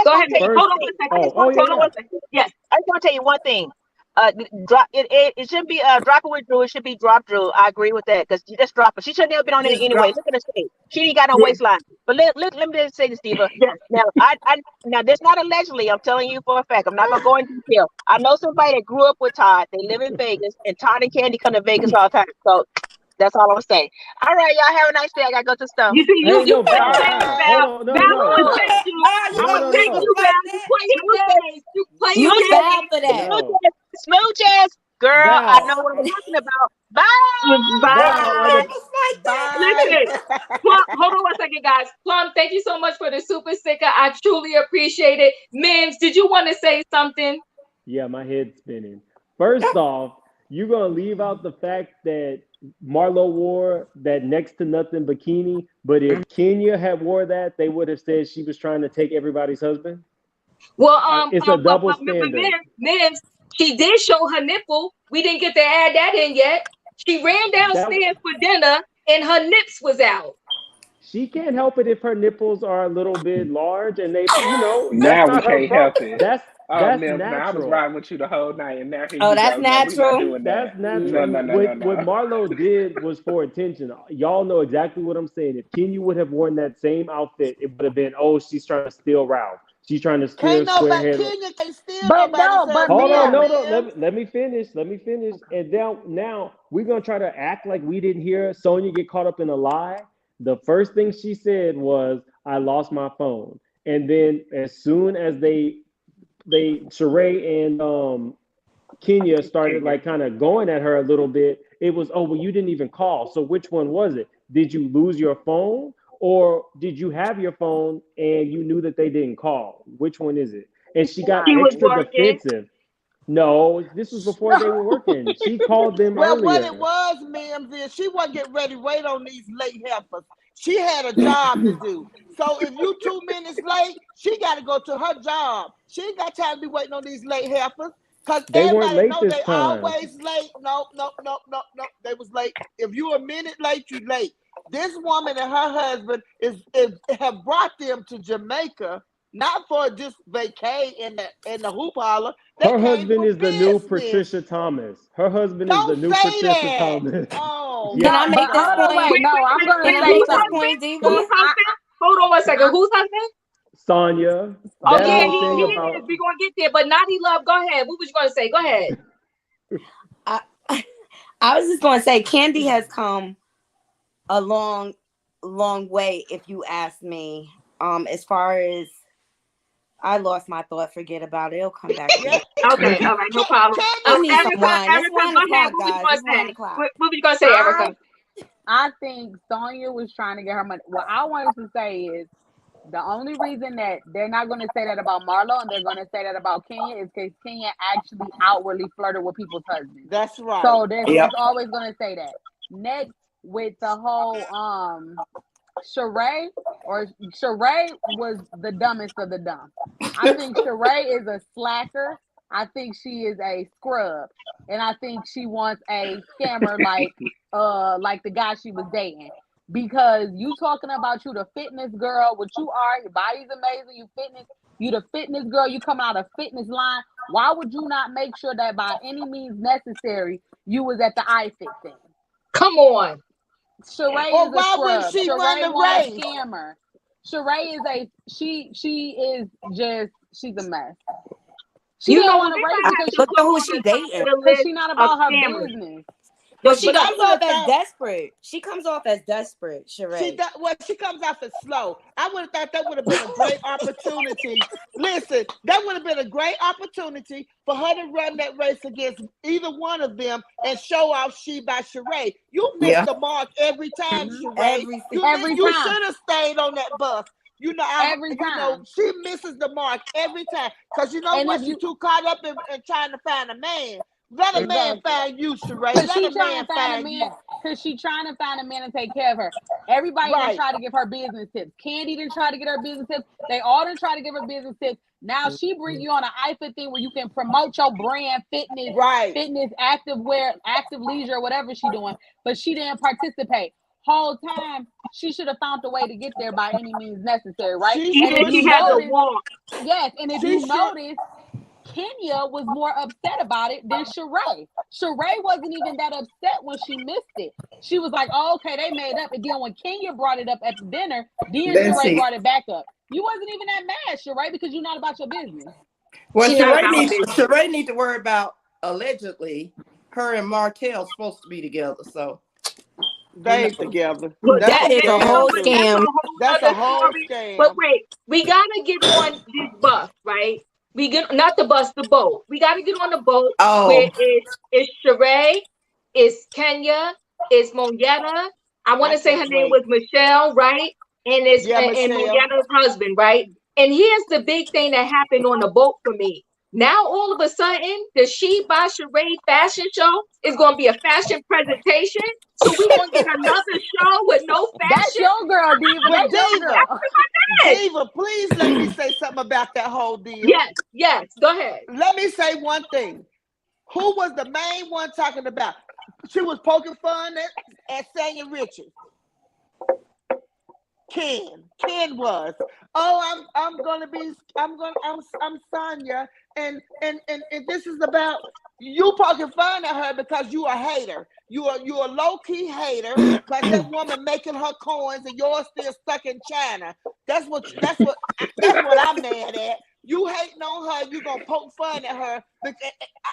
Go ahead, man. Hold on 1 second. Yes, I just want to tell you one thing. It shouldn't be dropping with Drew. It should be drop Drew. I agree with that because you just drop her. She shouldn't have been on it anyway. Look at her face. She ain't got no waistline. But let me just say this, Diva. Now, now this not allegedly. I'm telling you for a fact. I'm not gonna go into detail. I know somebody that grew up with Todd. They live in Vegas, and Todd and Candy come to Vegas all the time. So that's all I'm saying. All right, y'all have a nice day. I gotta go to stuff. You see, you no. Smooth Jazz, Girl, I know what I'm talking about. Bye. Listen, Plum, hold on one second, guys. Plum, thank you so much for the super sticker. I truly appreciate it. Mims, did you want to say something? Yeah, my head's spinning. First off, you're gonna leave out the fact that Marlo wore that next to nothing bikini, but if Kenya had wore that, they would have said she was trying to take everybody's husband. Well, it's a double standard. Mims, she did show her nipple. We didn't get to add that in yet. She ran downstairs for dinner and her nips was out. She can't help it if her nipples are a little bit large and they, now that's we not her can't fault. help it. That's Mims, natural. I was riding with you the whole night, and now here that's you go. natural. No, we're not doing that. That's natural. No. What Marlo did was for attention. Y'all know exactly what I'm saying. If Kenya would have worn that same outfit, it would have been, oh, she's trying to steal Ralph. She's trying to steal square hair. Kenya can't steal But Hold on, no. let me finish. And now we're gonna try to act like we didn't hear Sonya get caught up in a lie. The first thing she said was, "I lost my phone," and then as soon as they Sheree and Kenya started like kind of going at her a little bit, it was, oh, well, you didn't even call. So which one was it? Did you lose your phone? Or did you have your phone and you knew that they didn't call? Which one is it? And she got extra defensive. No, this was before they were working. She called them earlier. What it was, Mims, is she wasn't getting ready to wait on these late heifers. She had a job to do. So if you 2 minutes late, she got to go to her job. She ain't got time to be waiting on these late heifers. Because everybody know they always late. No. They was late. If you a minute late, you late. This woman and her husband have brought them to Jamaica, not for just vacay in the hoop holler. Her husband is the new Patricia Thomas. Her husband is the new Patricia Thomas. Oh, can I make this point? No, I'm gonna make this point, Diva. Hold on one second. Whose husband? Sonya. Oh yeah, we're gonna get there. But Naughty Love, go ahead. What was you gonna say? Go ahead. I was just gonna say, Candy has come a long way, if you ask me. As far as I lost my thought, forget about it. It'll come back. Okay, all right, no problem. I need some wine. It's 1 o'clock, guys. It's 1 o'clock. What were you gonna say, Erica? I think Sonya was trying to get her money. What I wanted to say is the only reason that they're not going to say that about Marlo and they're going to say that about Kenya is because Kenya actually outwardly flirted with people's husbands. That's right. So they're always going to say that. Next, with the whole Sheree was the dumbest of the dumb. I think Sheree is a slacker. I think she is a scrub, and I think she wants a scammer like the guy she was dating. Because you talking about you the fitness girl, what you are, your body's amazing, you the fitness girl, you come out of fitness line. Why would you not make sure that by any means necessary you was at the iFit thing? Come on. Sheree is a scrub. Sheree was a scammer. Sheree is she's a mess. She don't want to race because look at who she dating. Because she's not about her business. But she comes off as desperate. She comes off as desperate, Sheree. She comes off as slow. I would have thought that would have been a great opportunity. Listen, that would have been a great opportunity for her to run that race against either one of them and show off she by Sheree. You missed the mark every time, Sheree. You should have stayed on that bus. Every time. She misses the mark every time. Because what? She's too caught up in trying to find a man. Let a man find you, Sheree. Let a man find you. Because she's trying to find a man and take care of her. Everybody done try to give her business tips. Candy didn't try to get her business tips. They all didn't try to give her business tips. Now she bring you on an iFit thing where you can promote your brand, fitness, fitness, active wear, active leisure, whatever she doing. But she didn't participate. Whole time she should have found a way to get there by any means necessary, right? She had to walk. Yes, and if you notice, Kenya was more upset about it than Sheree. Sheree wasn't even that upset when she missed it. She was like, oh, okay, they made up. And then when Kenya brought it up at the dinner, then Sheree brought it back up. You wasn't even that mad, Sheree, because you're not about your business. Well, Sheree need to worry about, allegedly, her and Martell supposed to be together, so. They ain't together. That is a whole scam. That's a whole scam. But wait, we gotta get on this bus, right? We get not the bus, the boat. We got to get on the boat where Oh, it's Sheree, it's Kenya, it's Monietta. I want I to say her can't name wait. was Michelle, right? And it's Yeah, and Michelle. Monietta's husband, right? And here's the big thing that happened on the boat for me. Now all of a sudden, the She by Sheree fashion show is going to be a fashion presentation. So we're going to get another show with no That's fashion. your girl, Diva. But That's your Diva, girl. Diva, please let me say something about that whole deal. Yes, go ahead. Let me say one thing. Who was the main one talking about? She was poking fun at Sanya Richards. Ken was. Oh, I'm Sonya, and this is about you poking fun at her because you a hater. You a low key hater because that woman making her coins and yours still stuck in China. That's what I'm mad at. You hating on her, you gonna poke fun at her.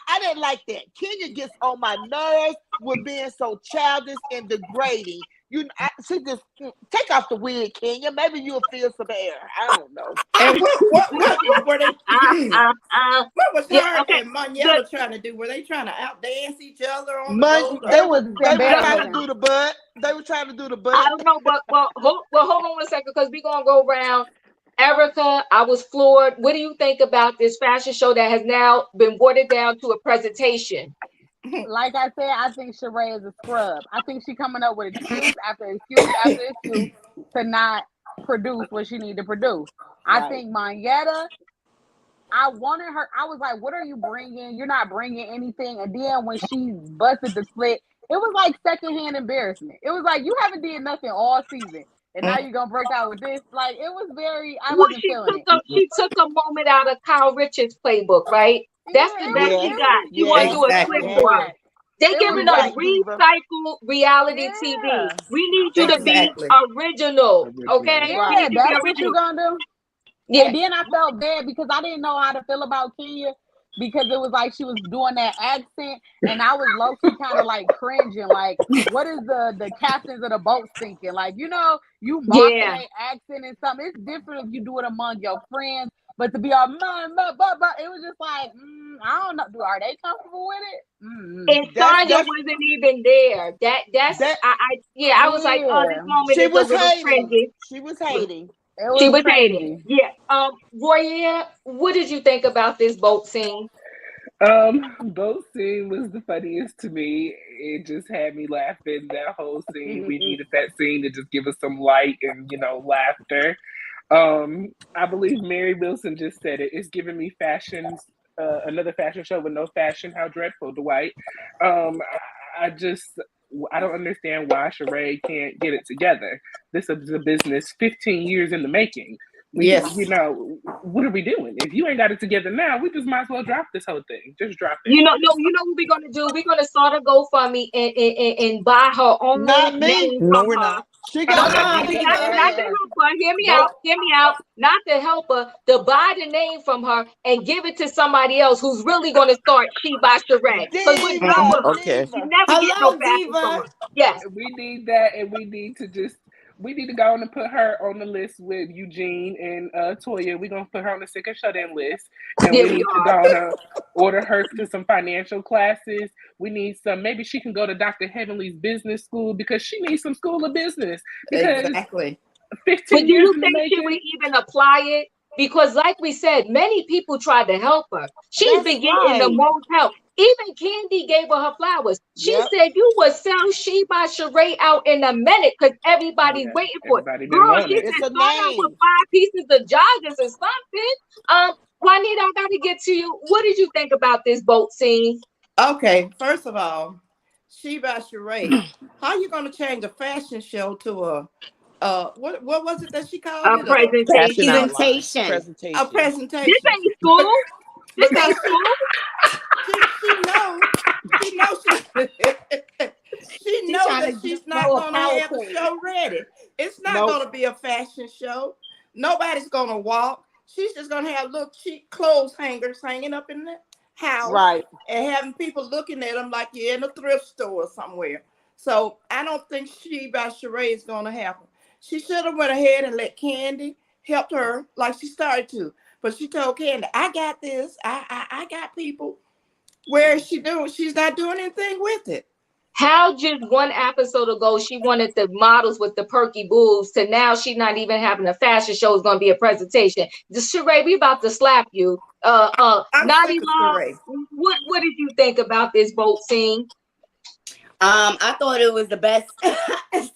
I didn't like that. Kenya gets on my nerves with being so childish and degrading. She just take off the wig, Kenya. Maybe you'll feel some air. I don't know. and what were they? What was her okay. and Monietta trying to do? Were they trying to outdance each other on the boat? They were trying to do the butt. They were trying to do the butt. I don't know, but hold on one second because we're gonna go around. Erica, I was floored. What do you think about this fashion show that has now been watered down to a presentation? Like I said, I think Sheree is a scrub. I think she's coming up with excuse after excuse after excuse to not produce what she need to produce. Right. I think Monietta, I wanted her. I was like, "What are you bringing? You're not bringing anything." And then when she busted the split, it was like secondhand embarrassment. It was like you haven't did nothing all season, and now you're gonna break out with this. Like it was very. I wasn't feeling it. She took a moment out of Kyle Richards' playbook, right? That's the best she got. She want to do a clipboard. They giving us recycled reality TV. We need you to be original, okay? Yeah, that's what you're gonna do. Yeah. And then I felt bad because I didn't know how to feel about Kenya because it was like she was doing that accent, and I was low key kind of like cringing. Like, what is the captains of the boat thinking? Like, you mocking their accent and something. It's different if you do it among your friends. But to be all it was just like, I don't know. Are they comfortable with it? And Sanya wasn't even there. I was like, oh, this moment is a little cringy. She was hating. She was hating. Yeah. Roya, what did you think about this boat scene? Boat scene was the funniest to me. It just had me laughing. That whole scene. We needed that scene to just give us some light and laughter. I believe Mary Wilson just said it. It's giving me another fashion show with no fashion. How dreadful, Dwight. I don't understand why Sheree can't get it together. This is a business 15 years in the making. Yes. What are we doing? If you ain't got it together now, we just might as well drop this whole thing. Just drop it. You know what we're gonna do? We're gonna start a GoFundMe and buy her own name. No, we're not. She got not to help her. Hear me out. Not to help her, to buy the name from her and give it to somebody else who's really gonna start She by Sheree. Okay. You never get no fashion from her. Yes. We need that, and we need to go on and put her on the list with Eugene and Toya. We're going to put her on the sick and shut-in list. And we need to go on order her to some financial classes. We need maybe she can go to Dr. Heavenly's business school because she needs some school of business. Because 15 but do you think she would even apply it? Because like we said, many people tried to help her. She's been getting the most help. Even Candy gave her her flowers. She said you would sell She by Sheree out in a minute because everybody's waiting for it. Girl, she said start out with 5 pieces of joggers or something. Juanita, I got to get to you. What did you think about this boat scene? Okay, first of all, She by Sheree. How you going to change a fashion show to a what was it that she called it? Presentation. A presentation. This ain't school. This ain't school. She knows that she's not going to have the show ready. It's not going to be a fashion show. Nobody's going to walk. She's just going to have little cheap clothes hangers hanging up in the house. Right. And having people looking at them like you're in a thrift store somewhere. So I don't think She by Sheree is going to happen. She should have went ahead and let Candy help her like she started to. But she told Candy, I got this. I got people. Where is she doing? She's not doing anything with it. How just one episode ago she wanted the models with the perky boobs to now she's not even having a fashion show. It's going to be a presentation. Sheree, we about to slap you. Naughty Law, what did you think about this boat scene? I thought it was the best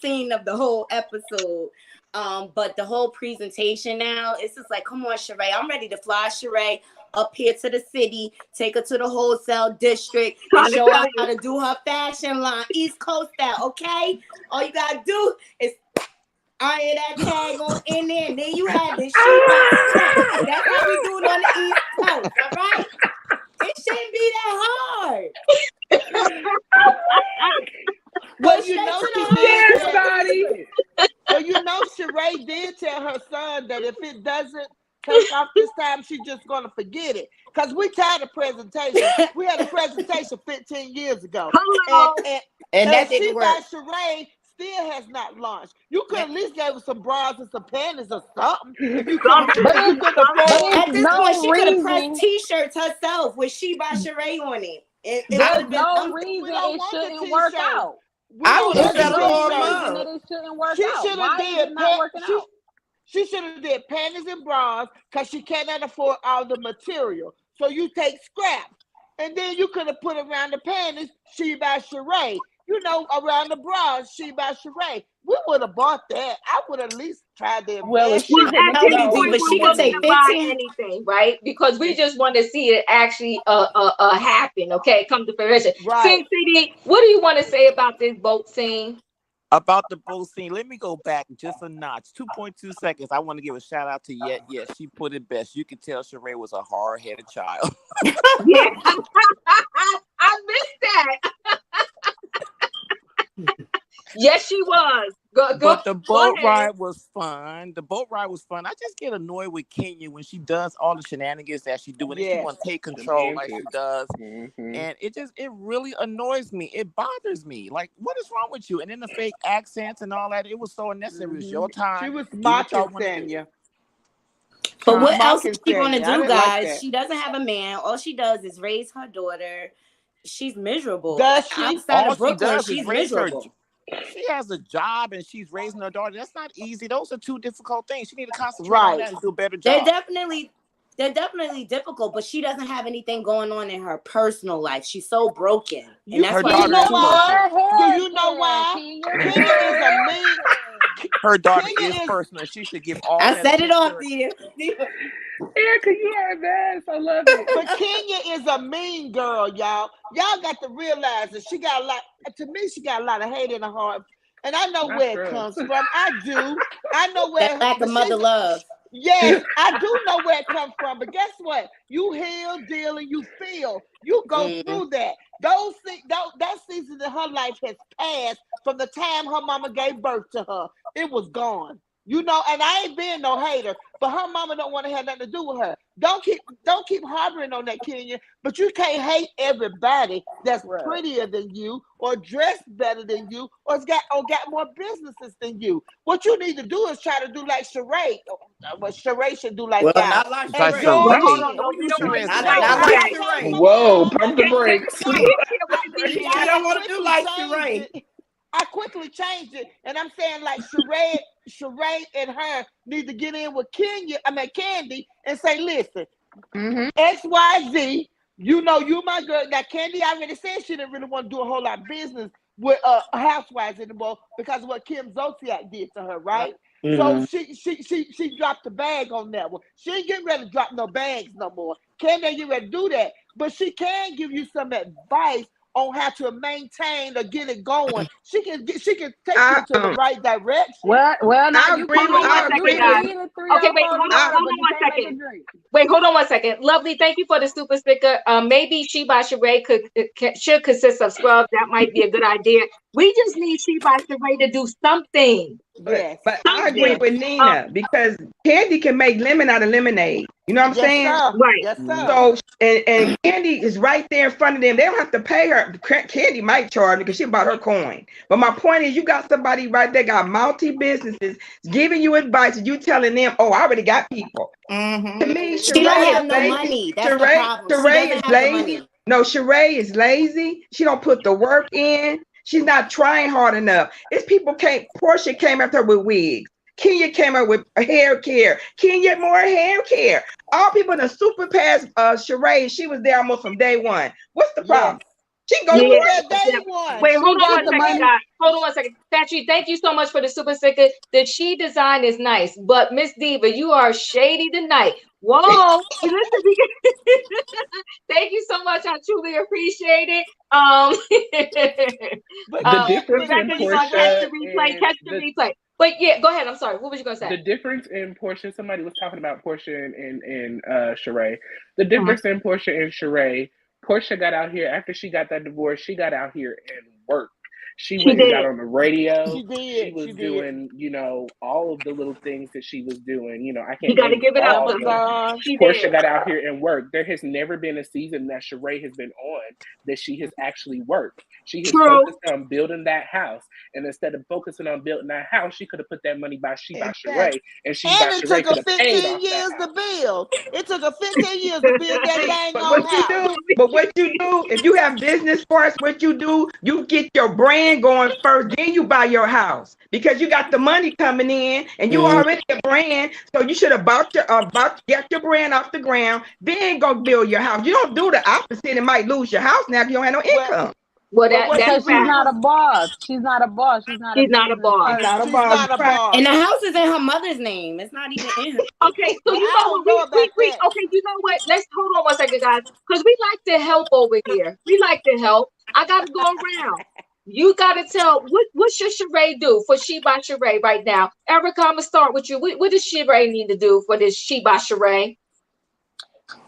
scene of the whole episode. But the whole presentation now, it's just like, come on, Sheree, I'm ready to fly Sheree up here to the city, take her to the wholesale district, and show her how to do her fashion line, East Coast style, okay? All you gotta do is iron that tag on in there, and then you have this shit. That's how we do it on the East Coast, all right? It shouldn't be that hard. Well, you know she did. Well, you know Sheree did tell her son that if it doesn't take off this time, she's just gonna forget it. Because we tired of presentation. We had a presentation 15 years ago. And that didn't work. Sheree still has not launched. You could at least give her some bras and some panties or something. If you could, at this point, she could have pressed T-shirts herself with "She" by Sheree on it. There's no reason it shouldn't work out. I would have settled for a month. It shouldn't work out. Why is it not working out? She should have did panties and bras because she cannot afford all the material. So you take scraps. And then you could have put around the panties, "She" by Sheree. You know, around the bras, "She" by Sheree. We would have bought that. I would at least try them. Well, if she can take 15 anything, right? Because we just want to see it actually happen. Okay, come to fruition. Right. Sin City, what do you want to say about this boat scene? About the boat scene, let me go back just a notch. 2.2 seconds. I want to give a shout out to Yet. Yes, she put it best. You can tell Sheree was a hard-headed child. Yeah, I missed that. Yes, she was. But the boat ride was fun. The boat ride was fun. I just get annoyed with Kenya when she does all the shenanigans that she do, and she want to take control like she does. And it really annoys me. It bothers me. Like, what is wrong with you? And then the fake accents and all that, it was so unnecessary. It was your time. She was mocking Sanya. But what else is she going to do, guys? Like, she doesn't have a man. All she does is raise her daughter. She's miserable. Does she? Outside of Brooklyn, she's miserable. She has a job and she's raising her daughter. That's not easy. Those are two difficult things. She need to concentrate on that and do a better job. They're definitely difficult, but she doesn't have anything going on in her personal life. She's so broken. And that's why you know why? Do you know why? Kenya is a mean. Her daughter is personal. She should give all. I said it off to you. Erica, you are a mess. I love it. But Kenya is a mean girl, y'all. Y'all got to realize that she got a lot. To me, she got a lot of hate in her heart, and I know where it comes from. I do. I know where. That lack of mother love. Yes, I do know where it comes from. But guess what? You heal, deal, and you feel. You go through that. That season in her life has passed from the time her mama gave birth to her. It was gone. You know, and I ain't being no hater, but her mama don't want to have nothing to do with her. Don't keep harboring on that, Kenya. But you can't hate everybody that's prettier than you, or dressed better than you, or got more businesses than you. What you need to do is try to do like Sheree. What Sheree should do like that. Not like Sheree. Whoa, pump the brakes. I don't want to do like Sheree. I quickly changed it, and I'm saying like Sheree and her need to get in with Candy, and say, listen, XYZ, you know, you my girl. Now Candy already said she didn't really want to do a whole lot of business with housewives anymore because of what Kim Zolciak did to her, right? So she dropped the bag on that one. She ain't getting ready to drop no bags no more. Candy ain't getting ready to do that, but she can give you some advice on how to maintain or get it going. She can take you to the right direction. Well, now you Okay, wait, hold on one second. Lovely, thank you for the super sticker. Maybe She by Sheree should consist of scrubs. That might be a good idea. We just need She by Sheree to do something. But I agree with Nina because Candy can make lemon out of lemonade. You know what I'm saying? Sir. Right. Yes, sir. So and Candy is right there in front of them. They don't have to pay her. Candy might charge because she bought her coin. But my point is, you got somebody right there got multi businesses giving you advice, and you telling them, "Oh, I already got people." Mm-hmm. To me, She don't have no money. That's the problem. Sheree is lazy. No, Sheree is lazy. She don't put the work in. She's not trying hard enough. It's people Portia came after her with wigs. Kenya came out with hair care. Kenya more hair care. All people in the super past Sheree, she was there almost from day one. What's the problem? She go through that day one. Wait, hold on 1 second, guys. Hold on 1 second. Statue, thank you so much for the super sticker. The She design is nice, but Miss Diva, you are shady tonight. Whoa. Thank you so much. I truly appreciate it. But the difference in Portia catch the replay. But yeah, go ahead. I'm sorry. What was you gonna say? The difference in Portia, somebody was talking about Portia and Sheree. The difference in Portia and Sheree, Portia got out here after she got that divorce. She got out here and worked. She went and got on the radio. She was doing, you know, all of the little things that she was doing. You know, I can't. You got to give it up. Portia got out here and worked. There has never been a season that Sheree has been on that she has actually worked. She has focused on building that house, and instead of focusing on building that house, she could have put that money by Sheree, and it took her 15 years to build. It took her 15 years to build that dang old house. But what you do, if you have business parts, what you do, you get your brand going first, then you buy your house because you got the money coming in and you already a brand. So you should have get your brand off the ground, then go build your house. You don't do the opposite and might lose your house now if you don't have no income. Well, that's she's not a boss. She's not a boss. She's not a boss. And the house is in her mother's name. It's not even in her. Okay, so you know what? Okay, you know what? Let's hold on 1 second, guys, because we like to help over here. We like to help. I gotta go around. You gotta tell what should Sheree do for She by Sheree right now? Erica, I'm gonna start with you. What does Sheree need to do for this She by Sheree?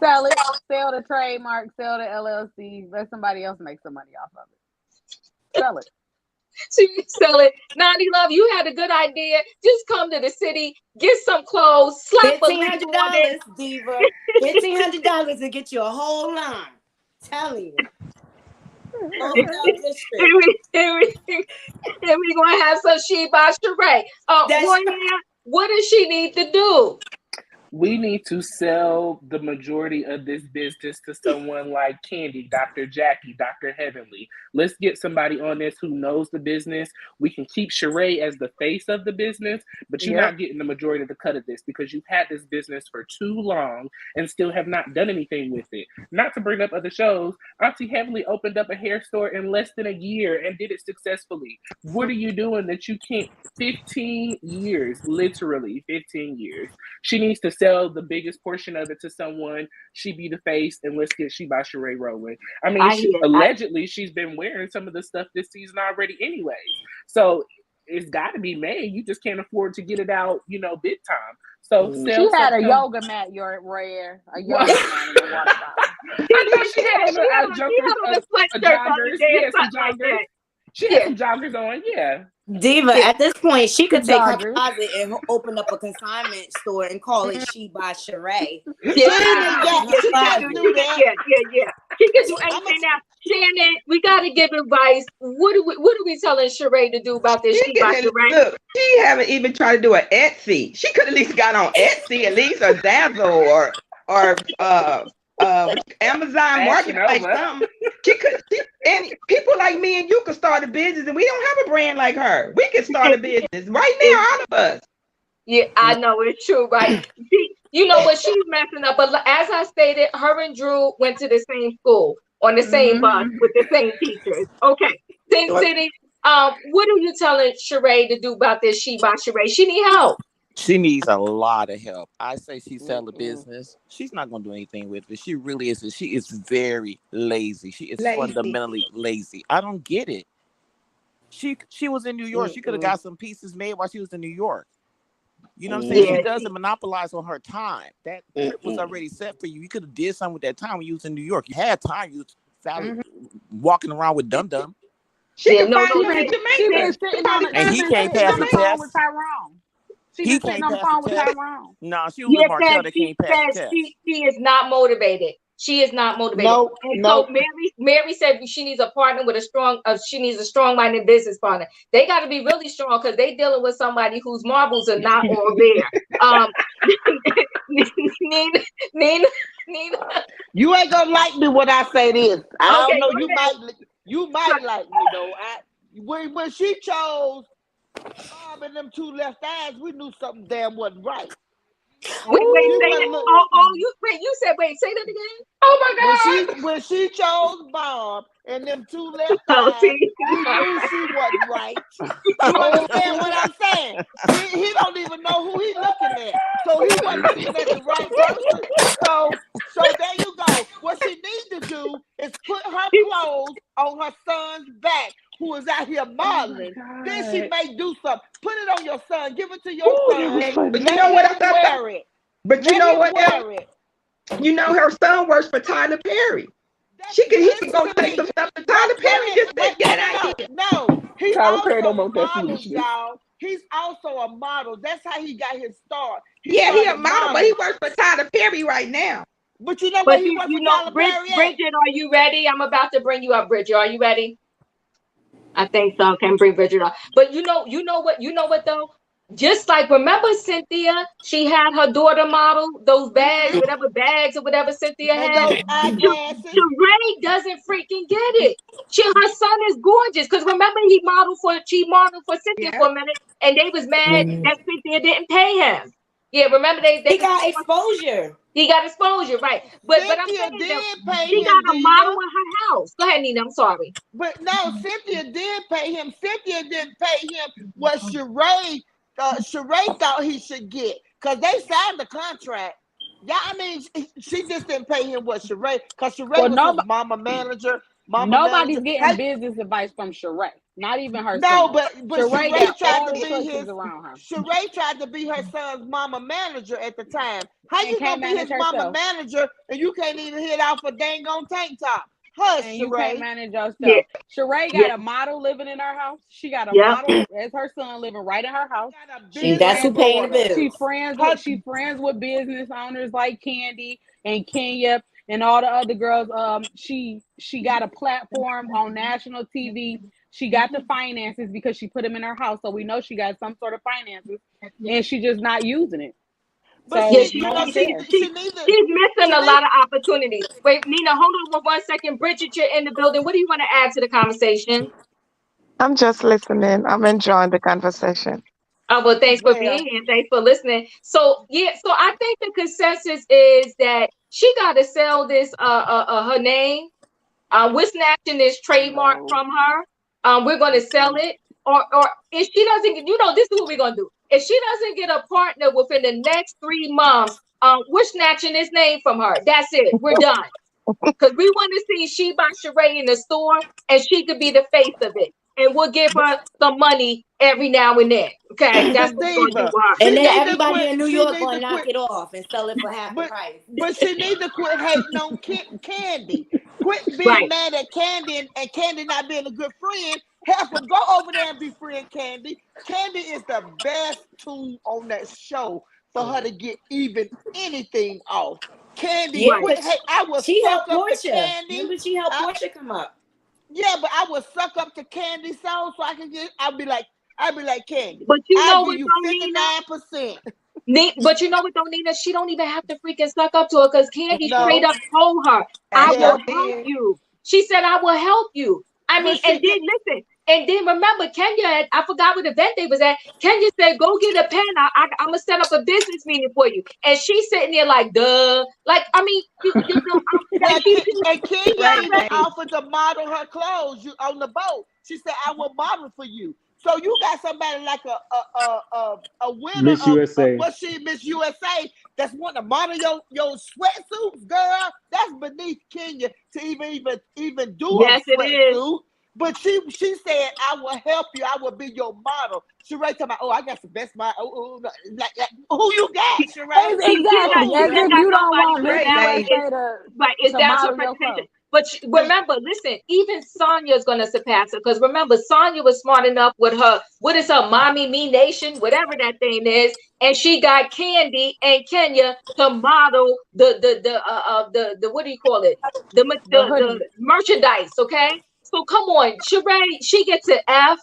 Sell it, sell the trademark, sell the LLC, let somebody else make some money off of it. Sell it. So you sell it. Nani Love, you had a good idea. Just come to the city, get some clothes, slap $1,500, Diva. $1,500 to get you a whole line. Telling you. And we're gonna have some She by Sheree. What does she need to do? We need to sell the majority of this business to someone like Candy, Dr. Jackie, Dr. Heavenly. Let's get somebody on this who knows the business. We can keep Sheree as the face of the business, but you're not getting the majority of the cut of this because you've had this business for too long and still have not done anything with it. Not to bring up other shows, Auntie Heavenly opened up a hair store in less than a year and did it successfully. What are you doing that you can't? 15 years, literally 15 years. She needs to sell the biggest portion of it to someone. She be the face, and let's get She by Sheree rolling. I mean, allegedly, she's been wearing some of the stuff this season already anyways. So it's got to be made. You just can't afford to get it out, you know, big time. So she had a yoga mat, your rare, a yoga mat in the water bottle. I know she had joggers. She had some joggers on, yeah. Diva, at this point, she could take her closet and open up a consignment store and call it She by Sheree. She can do anything now. Shannon, we gotta give advice. What are we telling Sheree to do about this She by Sheree? Look, she haven't even tried to do an Etsy. She could at least got on Etsy, at least, or Dazzle, or Amazon Marketplace, something. And people like me and you could start a business, and we don't have a brand like her. We can start a business right now, all of us. Yeah, I know it's true, right? You know what? She's messing up. But as I stated, her and Drew went to the same school on the same bus with the same teachers. Okay, Sin City. What are you telling Sheree to do about this She by Sheree? She need help. She needs a lot of help. I say she sell a business. She's not going to do anything with it. She really is. She is very lazy. She is fundamentally lazy. I don't get it. She was in New York. She could have got some pieces made while she was in New York. You know what I'm saying? She doesn't monopolize on her time. That was already set for you. You could have did something with that time when you was in New York. You had time. You was walking around with Dum Dum. She can find him in Jamaica. She been sitting on the, and he can't pass the test. with Tyrone. She He been can't sitting on the pass phone the with test. Tyrone. No, she was with Martell that can't pass the test. She is not motivated. She is not motivated. No, and no. so Mary said she needs a partner with a strong. She needs a strong-minded business partner. They got to be really strong because they dealing with somebody whose marbles are not all there. Nina. You ain't gonna like me when I say this. I Okay, don't know. You might like me though. When she chose Bob and them two left eyes, we knew something damn wasn't right. Wait, say that. You said say that again. Oh my God. When she chose Bob and them two left eyes, we knew she wasn't right. You understand what I'm saying? He don't even know who he looking at. So he wasn't looking at the right person. So there you go. What she needs to do is put her clothes on her son's back, who is out here modeling. Then she may do something. Put it on your son. Give it to your son. But you know what I thought? Wear it. But you know what else? You know her son works for Tyler Perry. He could go take some stuff to Tyler Perry. Just get out here. No, he's Tyler Perry don't also want that models, foolishness. y'all. He's also a model. That's how he got his start. He a model, but he works for Tyler Perry right now. But you know what? He works for Tyler Perry. Bridget, are you ready? I'm about to bring you up, Bridget. Are you ready? I think so. Can bring Bridget up. But you know what though? Just like, remember Cynthia? She had her daughter model those bags, whatever Cynthia had. Sheree doesn't freaking get it. Her son is gorgeous because remember she modeled for Cynthia for a minute, and they was mad that Cynthia didn't pay him. Yeah, remember they got exposure. He got exposure, right? But I'm saying she got a model in her house. Go ahead, Nina. I'm sorry. But no, Cynthia did pay him. Cynthia didn't pay him what Sheree thought he should get, because they signed the contract. Yeah, I mean, she just didn't pay him what Sheree, because Sheree was his mama manager. Nobody's getting business advice from Sheree. Not even her No, son. but Sheree tried to be around her. Sheree tried to be her son's mama manager at the time. How you gonna be his mama manager and you can't even hit off a dang on tank top? Hush, and Sheree. You can't manage yourself. Yeah. Sheree got a model living in her house. She got a model as her son living right in her house. That's who paying the bills. She friends with business owners like Candy and Kenya and all the other girls. She got a platform on national TV. She got the finances because she put them in her house, so we know she got some sort of finances, and she's just not using it. But she's missing a lot of opportunities. Wait, Nina, hold on 1 second. Bridget, you're in the building. What do you want to add to the conversation? I'm just listening. I'm enjoying the conversation. Oh, well, thanks for being here. Thanks for listening. So I think the consensus is that she got to sell this her name. We're snatching this trademark from her. We're going to sell it. Or if she doesn't, this is what we're going to do. If she doesn't get a partner within the next 3 months, we're snatching this name from her. That's it. We're done. Because we want to see she by Sheree in the store, and she could be the face of it. And we'll give her some money every now and then. Okay, that's what we're going to do. And then everybody in New York going to knock it off and sell it for half the price. But she needs to quit hating on Candy. Quit being mad at Candy and Candy not being a good friend. Have her go over there and be friend Candy. Candy is the best tool on that show for her to get even anything off. Candy, she helped Portia. Remember, she helped Portia come up. Yeah, but I would suck up to Candy so I can get. I'd be like Candy. But you know what, 59%. But you know what, though, Nina? She don't even have to freaking suck up to her because Candy straight up told her, "I will help you." She said, "I will help you." I mean, and then listen, and then remember, Kenya, I forgot what event they was at. Kenya said, "Go get a pen. I'm gonna set up a business meeting for you." And she's sitting there like, "Duh." Like, I mean, and Kenya even offered to model her clothes on the boat. She said, "I will model for you." So you got somebody like a winner Miss USA. Miss USA that's wanting to model your sweatsuits, girl. That's beneath Kenya to even do a sweatsuit. But she said, "I will help you. I will be your model." Sheree talking about, I got the best model. Like, who you got, Sheree? Exactly. As if you don't want but it's that's her presentation. But remember, listen, even Sonya is going to surpass her, because remember, Sonya was smart enough with her, what is her, Mommy Me Nation, whatever that thing is, and she got Candy and Kenya to model the what do you call it, the merchandise. Okay, so come on, Sheree, she gets an F.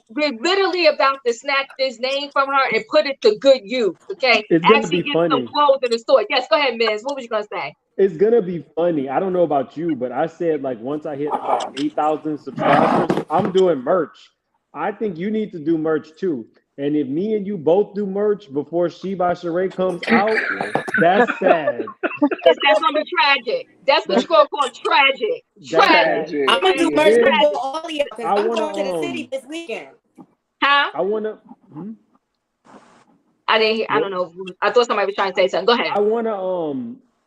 We're literally about to snatch this name from her and put it to good use. Okay, It's gonna actually be get some funny. clothes in the store. Yes, go ahead, Miz. What was you gonna say? It's gonna be funny. I don't know about you, but I said like once I hit about 8,000 subscribers, I'm doing merch. I think you need to do merch too. And if me and you both do merch before She by Sheree comes out, that's sad. That's gonna be tragic. That's what you're gonna call tragic. That's Tragic. sad. I'm gonna Okay? do And merch then before all of y'all because I I'm wanna going to the city this weekend. Huh? I wanna I didn't hear, I don't know. I thought somebody was trying to say something. Go ahead.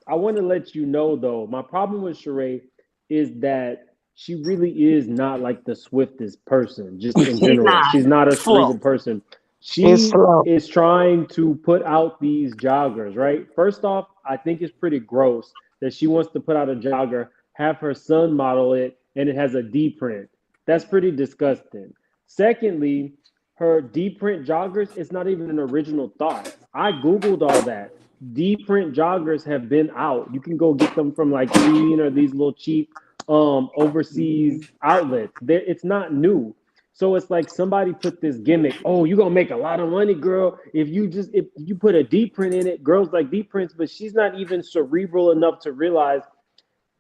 I wanna let you know though, my problem with Sheree is that she really is not like the swiftest person, just in She's general. not. She's not a cerebral Slow. person. It's She slow. is trying to put out these joggers, right? First off, I think it's pretty gross that she wants to put out a jogger, have her son model it, and it has a D print. That's pretty disgusting. Secondly, her D print joggers, it's not even an original thought. I Googled all that. D print joggers have been out. You can go get them from like Shein or these little cheap overseas outlets. It's not new. So it's like somebody put this gimmick. Oh, you're gonna make a lot of money, girl. If you put a D print in it, girls like D prints, but she's not even cerebral enough to realize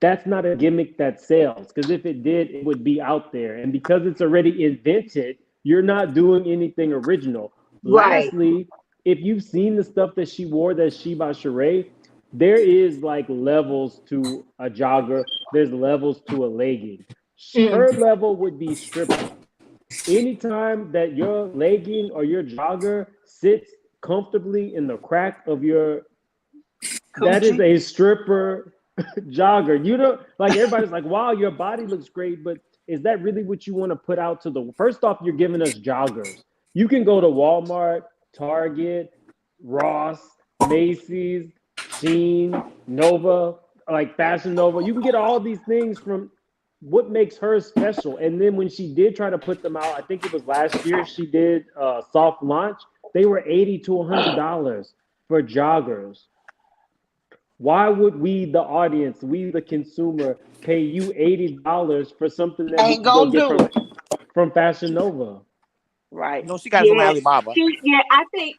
that's not a gimmick that sells. Because if it did, it would be out there. And because it's already invented, you're not doing anything original. Right. Lastly, if you've seen the stuff that she wore, that She by Sheree, there is like levels to a jogger. There's levels to a legging. Her level would be stripper. Anytime that your legging or your jogger sits comfortably in the crack of your, that is a stripper jogger. You don't like, everybody's like, wow, your body looks great, but is that really what you want to put out to the, first off, you're giving us joggers. You can go to Walmart, Target, Ross, Macy's, Sheen, Nova, like Fashion Nova. You can get all these things from, what makes her special. And then when she did try to put them out, I think it was last year, she did soft launch. They were $80 to $100 for joggers. Why would we, the audience, we, the consumer, pay you $80 for something that we Ain't can go gonna get do it. from Fashion Nova? Right. No, she got it from Yeah, Alibaba.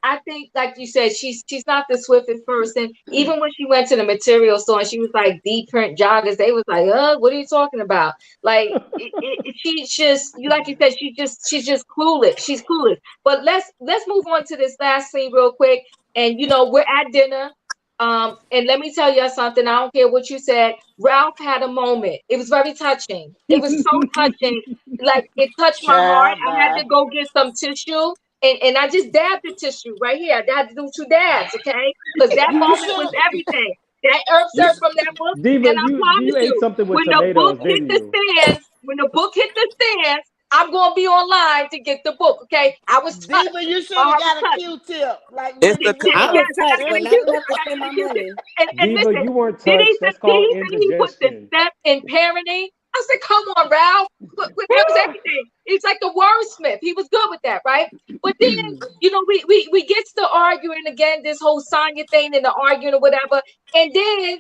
I think, like you said, she's not the swiftest person. Even when she went to the material store and she was like D print joggers, they was like, what are you talking about? Like, she's just, you like you said, she's just clueless. She's clueless. But let's move on to this last scene real quick. And we're at dinner. And let me tell you something. I don't care what you said. Ralph had a moment. It was very touching. It was so touching. Like, it touched my heart. Child I had bye. to go get some tissue. And I just dabbed the tissue right here. I had to do 2 dabs, okay? Because that You moment was should everything. That herb You, syrup from that book. Diva, And I you promise ate you, something with when the book tomatoes, hit didn't the you? stands, I'm gonna be online to get the book, okay? I was touched. Diva, you should My have heart was got a touched. Q-tip like It's Wendy the I Williams. was Yes, time. I got touched, to but get not the enough to I spend got my to get the money. and Diva, listen, you weren't did he touched. That's called put the indigestion. step in parenting? I said, come on, Ralph. That was everything. He's like the wordsmith. He was good with that, right? But then, we get to arguing again, this whole Sanya thing and the arguing or whatever. And then,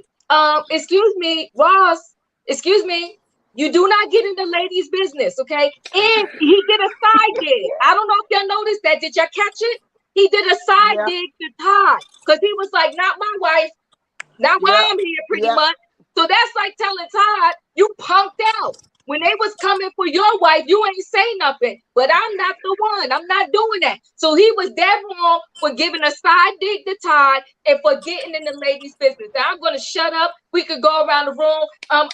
excuse me, Ross, excuse me, you do not get into ladies' business, okay? And he did a side dig. I don't know if y'all noticed that. Did y'all catch it? He did a side Yep, dig to Todd because he was like, not my wife, not why yep, I'm here, pretty yep. much. So that's like telling Todd, you punked out. When they was coming for your wife, you ain't say nothing. But I'm not the one. I'm not doing that. So he was dead wrong for giving a side dig to Todd and for getting in the ladies' business. Now I'm gonna shut up. We could go around the room. I'll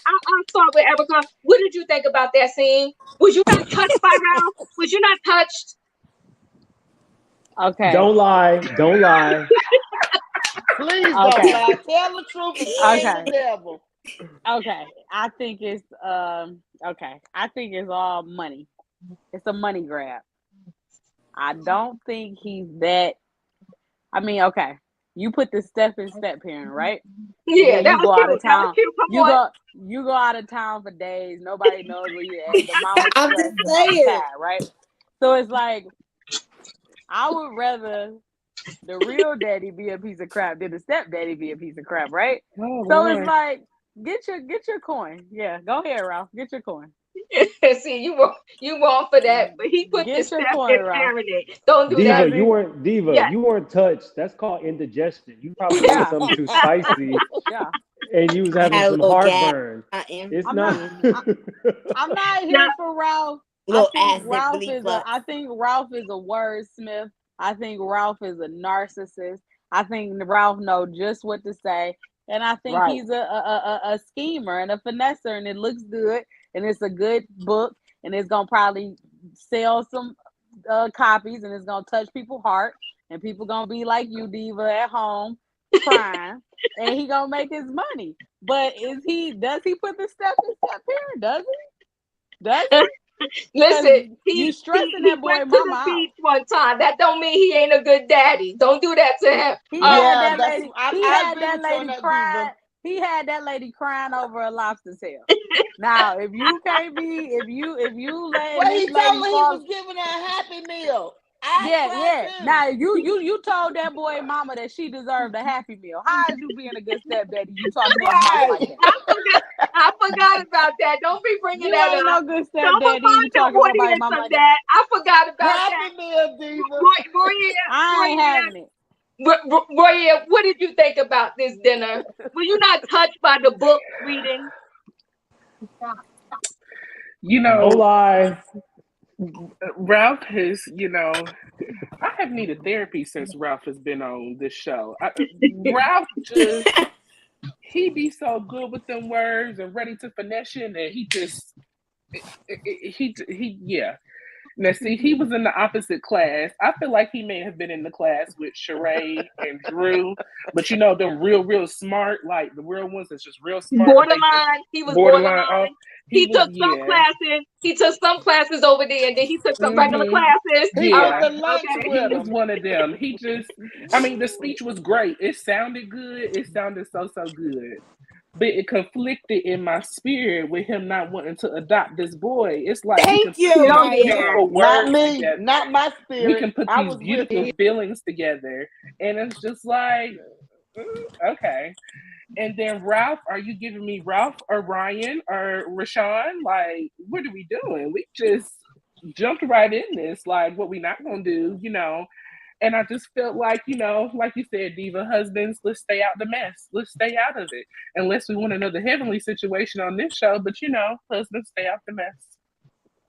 start with Erica. What did you think about that scene? Was you not touched by Ralph? Was you not touched? Okay. Don't lie. Don't lie. Please don't Okay. lie. Tell the truth and shame Okay. the devil. Okay. I think it's okay. I think it's all money. It's a money grab. I don't think he's that. I mean, okay. you put the step in step parent, right? Yeah, Then that you was go out cute. of That was town. cute. Come on. You go out of town for days. Nobody knows where you at. The mama's I'm stressed, just the mama's saying. tired, right? So it's like I would rather the real daddy be a piece of crap than the stepdaddy be a piece of crap, right? Oh, So Lord. it's like get your coin. Yeah, go ahead, Ralph. Get your coin. See, you wrong for that, but he put the Get your step coin, in Ralph. marinade. Don't do Diva, that. you weren't Yeah. You weren't touched. That's called indigestion. You probably Yeah. ate something too spicy, Yeah. and you was I having had a some little gas. heartburn. It's not. I'm not here for Ralph. Little I think acid Ralph is reflux. I think Ralph is a wordsmith. I think Ralph is a narcissist. I think Ralph knows just what to say. And I think he's a schemer and a finesser, and it looks good, and it's a good book, and it's gonna probably sell some copies, and it's gonna touch people's heart, and people gonna be like you, Diva, at home crying, and he gonna make his money. But does he put the step in step parent? Does he? Does he? Listen, you stressing he that boy went to mama the out. beach one time. That don't mean he ain't a good daddy. Don't do that to him. He had that lady. He had that lady crying. He had that lady crying over a lobster tail. Now, if you can't be, if you let well, this he lady told her he fall, was giving her a Happy Meal. yeah. Now you told that boy mama that she deserved a Happy Meal. How is you being a good stepdaddy? You talking to his mama like that? I forgot about that. Don't be bringing You that ain't up. no good Some stepdaddy. of You talking to nobody's audience mama of like that. I forgot about Happy Meal, Diva. I ain't having it. Roya, what did you think about this dinner? Were you not touched by the book reading? You know, no lie. Ralph has, I have needed therapy since Ralph has been on this show. Ralph just, he be so good with them words and ready to finesse you, and he just, yeah. Now, see, he was in the opposite class. I feel like he may have been in the class with Sheree and Drew, but them real smart, like the real ones that's just real smart. Borderline. He was borderline. Oh, he took some classes. He took some classes over there, and then he took some regular classes. Yeah, Okay. He was one of them. He just, the speech was great. It sounded good. It sounded so good. But it conflicted in my spirit with him not wanting to adopt this boy. It's like we can put these beautiful words together. Not my spirit. We can put these beautiful feelings together, and it's just like, okay. And then Ralph, are you giving me Ralph or Ryan or Rashawn? Like, what are we doing? We just jumped right in this. Like, what we not gonna do, And I just felt like, like you said, Diva, husbands, let's stay out the mess. Let's stay out of it. Unless we want another heavenly situation on this show. But, husbands, stay out the mess.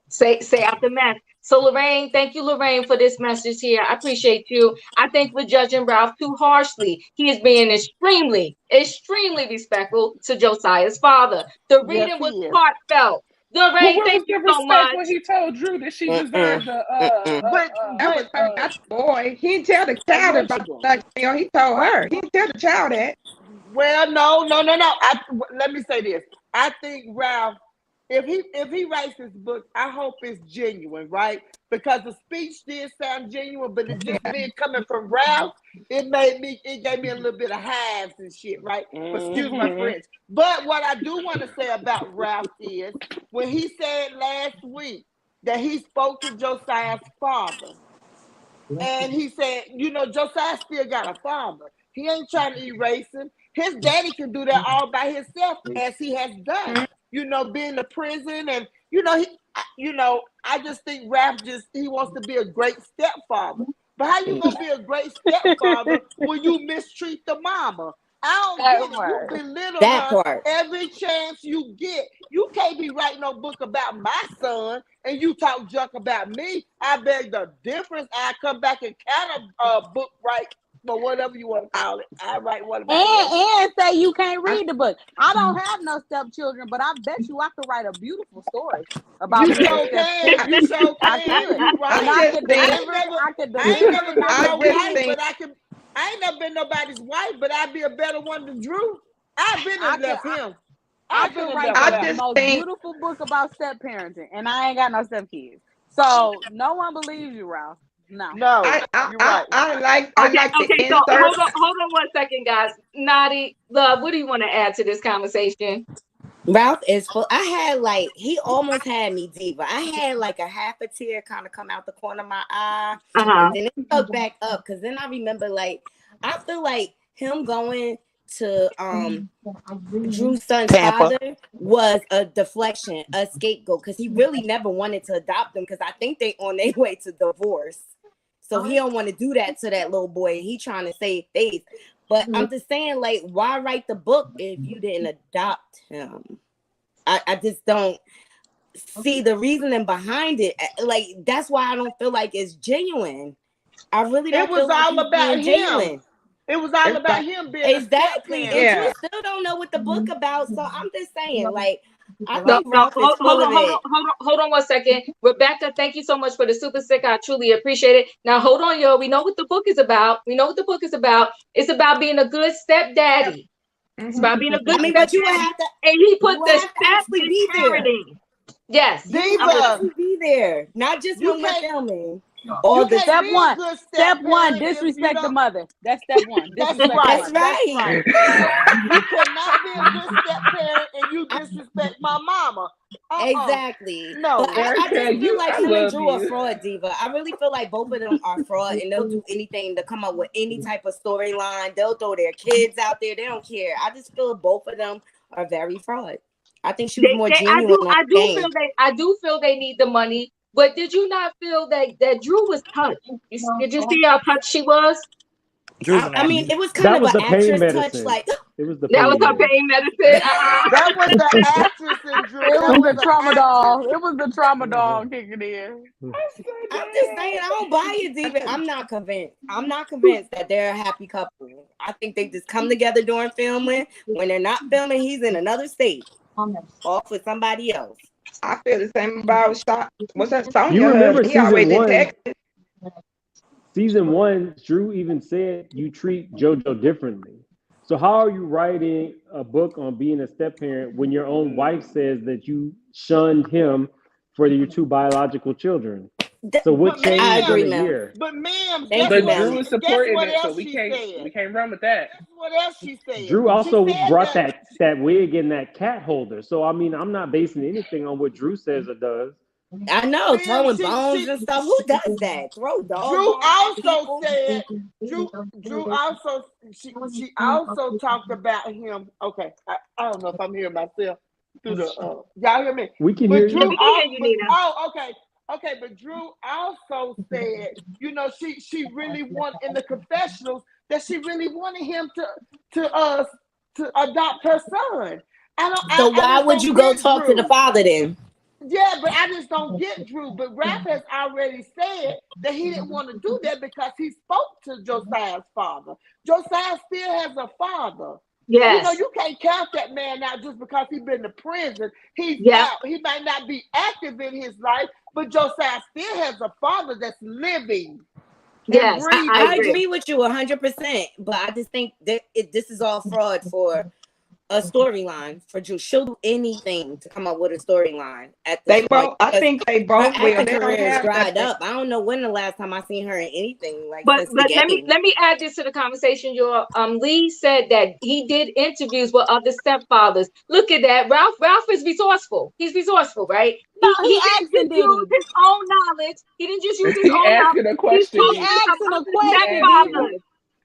Say out the mess. So, Lorraine, thank you, Lorraine, for this message here. I appreciate you. I think we're judging Ralph too harshly. He is being extremely respectful to Josiah's father. The reading was heartfelt. Lorraine, thank you so much. When he told Drew that she deserved But boy, he didn't tell the child about that. He told her. He didn't tell the child that. Well, no. Let me say this. I think Ralph, if he writes this book, I hope it's genuine, right? Because the speech did sound genuine, but it just being coming from Ralph, it gave me a little bit of hives and shit, right? Excuse my French. But what I do want to say about Ralph is when he said last week that he spoke to Josiah's father, and he said, Josiah still got a father. He ain't trying to erase him. His daddy can do that all by himself, as he has done. Being in prison, and I just think Ralph he wants to be a great stepfather. But how you gonna be a great stepfather when you mistreat the mama? I don't get it. You belittle her every chance you get. You can't be writing no book about my son and you talk junk about me. I beg the difference. I come back and kind of book right. But whatever you want to call it, I write one about and say you can't read the book. I don't have no stepchildren, but I bet you I could write a beautiful story about you. So can you? So I could. You right? I could deliver. I ain't never been no wife, but I ain't never been nobody's wife, but I'd be a better one than Drew. I've been and left him. I could write the most beautiful book about step parenting, and I ain't got no step kids. So no one believes you, Ralph. No. I like the so insert. hold on 1 second, guys. Naughty Love, what do you want to add to this conversation? Ralph is full. I had he almost had me, Diva. I had like a half a tear kind of come out the corner of my eye, and then it stuck back up because then I remember I feel like him going to Drew's son's father was a deflection, a scapegoat, because he really never wanted to adopt them because I think they on their way to divorce. So he don't want to do that to that little boy. He trying to save face. But I'm just saying, why write the book if you didn't adopt him? I just don't see the reasoning behind it. That's why I don't feel like it's genuine. I really don't. It was all about him. Genuine. It was all about him being exactly. And you still don't know what the book about. So I'm just saying, I think Ralph is full of it. Hold on 1 second. Rebecca, thank you so much for the super stick. I truly appreciate it. Now, hold on, y'all. We know what the book is about. It's about being a good stepdaddy. It's about being a good stepdaddy. But you would have to, and he put the step in be there. Yes. Diva. Be there. Not just when we're filming. Or the step one, disrespect the mother. That's step one. That's right. You cannot be a good step parent and you disrespect my mama. Exactly. No, but I just feel like him and Drew are fraud, Diva. I really feel like both of them are fraud, and they'll do anything to come up with any type of storyline. They'll throw their kids out there. They don't care. I just feel both of them are very fraud. I think she was more genuine. I do feel they need the money. But did you not feel that Drew was touched? Did you see how touched she was? I mean, it was kind of an actress touch. It was that was her pain medicine. That was the actress in Drew. It was the tramadol. It was the tramadol kicking in. I'm just saying, I don't buy it, Diva. I'm not convinced that they're a happy couple. I think they just come together during filming. When they're not filming, he's in another state, off with somebody else. I feel the same about Sonya. You remember he always in Texas. Season 1, Drew even said you treat JoJo differently. So how are you writing a book on being a step parent when your own wife says that you shunned him for your 2 biological children? So what changed in a year? But ma'am, Drew is supporting it, so we can't run with that. Guess what else she said? Drew also brought that wig and that cat holder. So I mean, I'm not basing anything on what Drew says or does. I know, throwing bones and stuff. Who does that? Throw dogs. Drew also said. Drew also she also talked about him. Okay, I don't know if I'm hearing myself through the. Y'all hear me? We can hear you. Okay, but Drew also said, she really wanted in the confessionals that she really wanted him to adopt her son. So why would you go talk to the father then? Yeah, but I just don't get Drew. But Raph has already said that he didn't want to do that because he spoke to Josiah's father. Josiah still has a father. Yes. You can't count that man out just because he's been to prison. He's out. He might not be active in his life, but Josiah still has a father that's living. Yes, I agree with you 100%. But I just think that this is all fraud for a storyline for Drew. She'll do anything to come up with a storyline. I think they both will. Her career is dried up. I don't know when the last time I seen her in anything like but this. But let me add this to the conversation. Your Lee said that he did interviews with other stepfathers. Look at that. Ralph is resourceful. He's resourceful, right? No, he didn't just use his own knowledge. He didn't just use his own knowledge. He asking a question.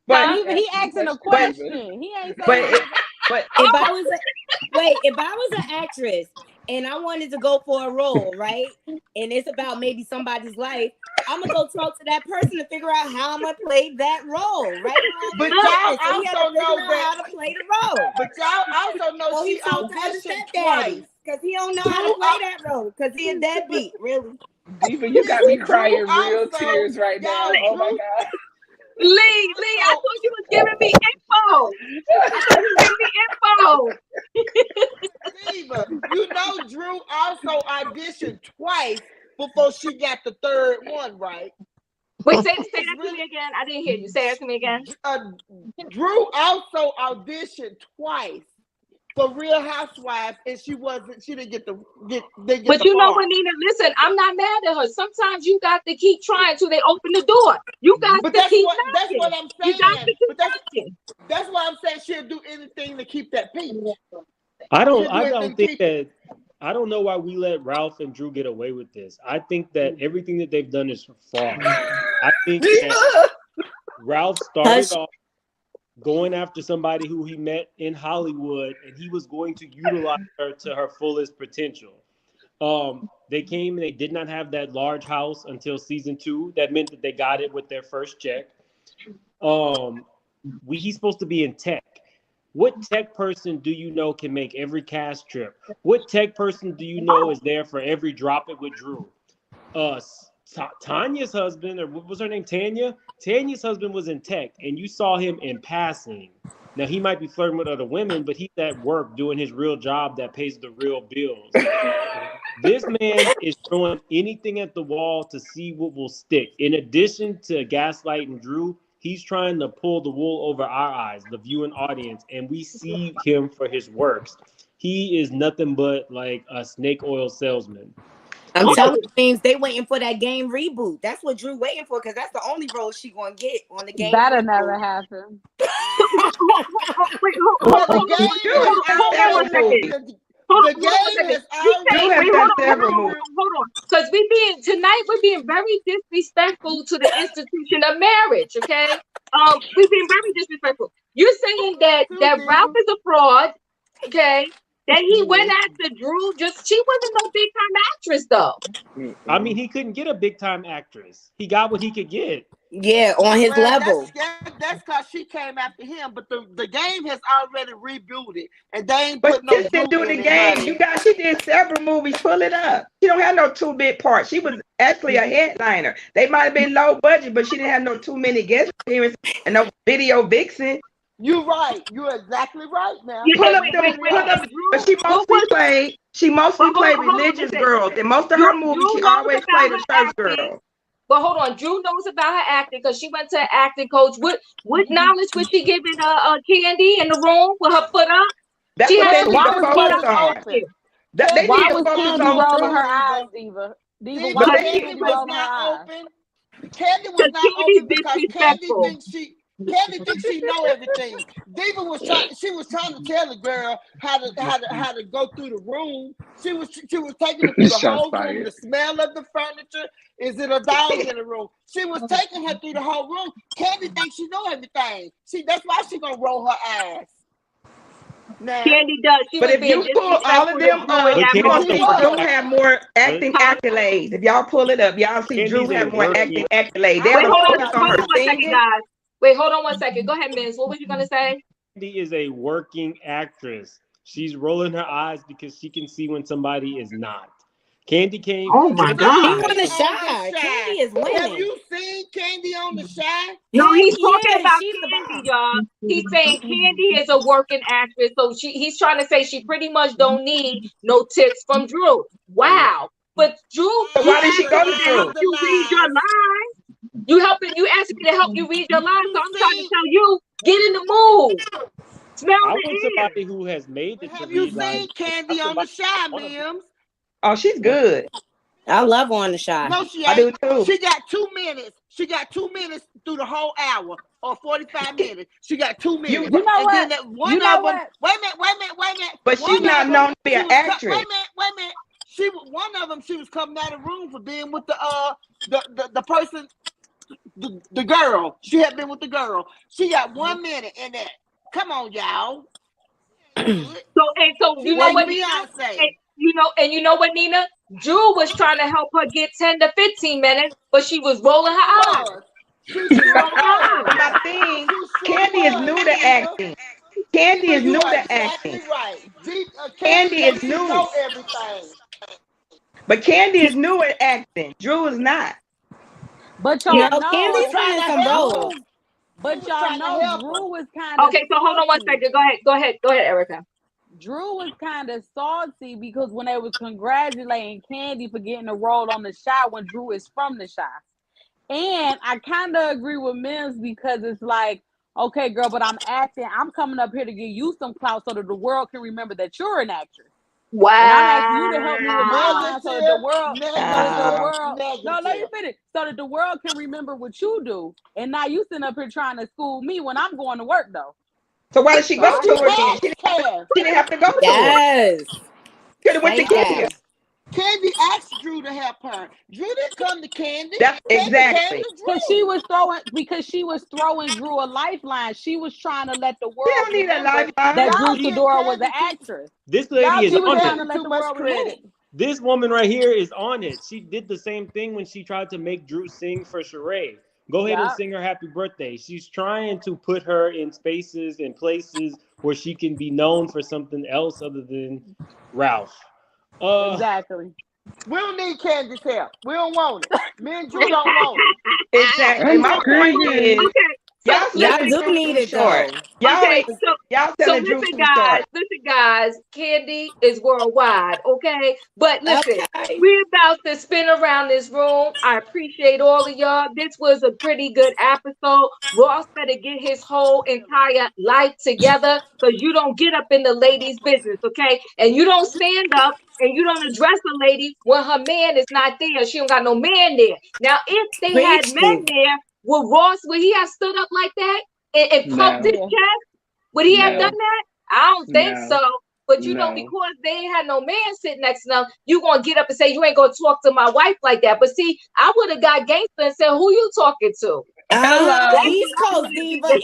But he asking a question. He ain't saying. But if I was an actress and I wanted to go for a role, right, and it's about maybe somebody's life, I'm gonna go talk to that person to figure out how I'm gonna play that role, right? But y'all also know how to play the role. But y'all also know she auditioned twice because he don't know how to play that role because he a deadbeat, really. Diva, you got me crying real tears right now. Oh my God. Lee, I thought you was giving me info. Diva, Drew also auditioned twice before she got the third one, right? Wait, say that to me again. I didn't hear you. Say that to me again. Drew also auditioned twice for Real Housewives, and she didn't get the But you know what, Nina? Listen, I'm not mad at her. Sometimes you got to keep trying till they open the door. You got to keep knocking. That's what I'm saying. You got to keep knocking. That's why I'm saying she'll do anything to keep that peach. I don't think that. I don't know why we let Ralph and Drew get away with this. I think that everything that they've done is fraud. I think that Ralph started off going after somebody who he met in Hollywood, and he was going to utilize her to her fullest potential. They came and they did not have that large house until season 2. That meant that they got it with their first check. He's supposed to be in tech. What tech person do you know can make every cast trip? What tech person do you know is there for every drop it with Drew? Tanya's husband, or what was her name? Tanya? Tanya's husband was in tech, and you saw him in passing. Now, he might be flirting with other women, but he's at work doing his real job that pays the real bills. This man is throwing anything at the wall to see what will stick. In addition to gaslighting Drew, he's trying to pull the wool over our eyes, the viewing audience, and we see him for his works. He is nothing but like a snake oil salesman. I'm telling you, they waiting for that game reboot. That's what Drew waiting for, because that's the only role she gonna get on the game. That'll never happen. Hold on. Because tonight we're being very disrespectful to the institution of marriage, okay? We're being very disrespectful. You're saying that Ralph is a fraud, okay? That he went after Drew. She wasn't no big time actress though. I mean, he couldn't get a big time actress. He got what he could get. Yeah, on his level. That's because she came after him, but the game has already rebooted, and they ain't put no. But didn't do the game. She did several movies. Pull it up. She don't have no 2 big parts. She was actually a headliner. They might have been low budget, but she didn't have no too many guest appearances and no video vixen. You're right. You're exactly right now. Pull up. But she mostly played religious girls. In most of her movies, she always played a church girl. But hold on, Drew knows about her acting because she went to an acting coach. What knowledge was she giving Candy in the room with her foot up? That's she what had they need to focus on. Why was Candy rolling her eyes, Diva? Why Candy was not open? Candy was not open because Candy thinks she know everything. Diva was trying to tell the girl how to go through the room. She was taking her through the whole room, the smell of the furniture. Is it a dog in the room? She was taking her through the whole room. Candy thinks she know everything. That's why she gonna roll her ass. Now, Candy does. But if you pull all of them you're gonna see Drew have more acting accolades. If y'all pull it up, y'all see Drew have more acting accolades. They have focus on her singing. Wait, hold on one second. Go ahead, Miz. What was you gonna say? Candy is a working actress. She's rolling her eyes because she can see when somebody is not. Candy came. Oh my God! She on the Shy. Candy is winning. Have you seen Candy on the Shy? No, he's talking about Candy, y'all. He's saying Candy is a working actress, so he's trying to say she pretty much don't need no tips from Drew. Wow, but Drew, why did she go to Drew? You read your lines. You asked me to help you read your lines, so I'm trying to tell you, get in the mood. Smell I the want somebody who has made it. Have you seen Candy on the Shy, Mims? Oh, she's good. I love on the Shy. No, she ain't. I do too. She got 2 minutes. She got 2 minutes through the whole hour or 45 minutes. She got 2 minutes. You know what? Wait a minute. But she's not known to be an actress. Wait a minute. One of them, she was coming out of the room for being with the person, the girl. She had been with the girl. She got 1 minute in that. Come on, y'all. So you know what Beyonce. You know what, Nina? Drew was trying to help her get 10 to 15 minutes, but she was rolling her eyes. My thing, Candy is new to acting. Candy is new to acting. Candy is new. But Candy is new at acting. Drew is not. But y'all know Candy's trying some roles. But y'all know Drew was kind of okay. So hold on one second. Go ahead, Erica. Drew was kind of salty because when they was congratulating Candy for getting a role on the Shy when Drew is from the Shy. And I kind of agree with Mims because it's like, Okay, girl, but I'm acting. I'm coming up here to give you some clout so that the world can remember that you're an actress. Wow. And I'm asking you to help me with my line so that the world, Negative. no, let me finish. So that the world can remember what you do. And now you sitting up here trying to school me when I'm going to work, though. So why did she go to her then? She didn't have to go to her. Yes. Could have went to Kenya. Candy asked Drew to help her. Drew didn't come to Candy. That's exactly. Because she was throwing Drew a lifeline. She was trying to let the world don't need a remember lifeline. that Drew Sidora was an actress. This lady is on trying to it. let the world remember. This woman right here is on it. She did the same thing when she tried to make Drew sing for Sheree. Go ahead and sing her happy birthday. She's trying to put her in spaces and places where she can be known for something else other than Ralph. Exactly. We don't need Candy's help. We don't want it. Me and Drew don't want it. Exactly. My point is, y'all do need it short. though. Y'all telling Drew too short. Listen, guys, Candy is worldwide, okay? But listen, we're about to spin around this room. I appreciate all of y'all. This was a pretty good episode. Ross better get his whole entire life together because you don't get up in the lady's business, okay? And you don't stand up and you don't address a lady when her man is not there. She don't got no man there. Now, if they had men there, would he have stood up like that and pumped his chest? Would he have done that? I don't think so. But you know, because they ain't had no man sitting next to them, you gonna get up and say you ain't gonna talk to my wife like that. But see, I would have got gangster and said, "Who you talking to?" East Coast diva.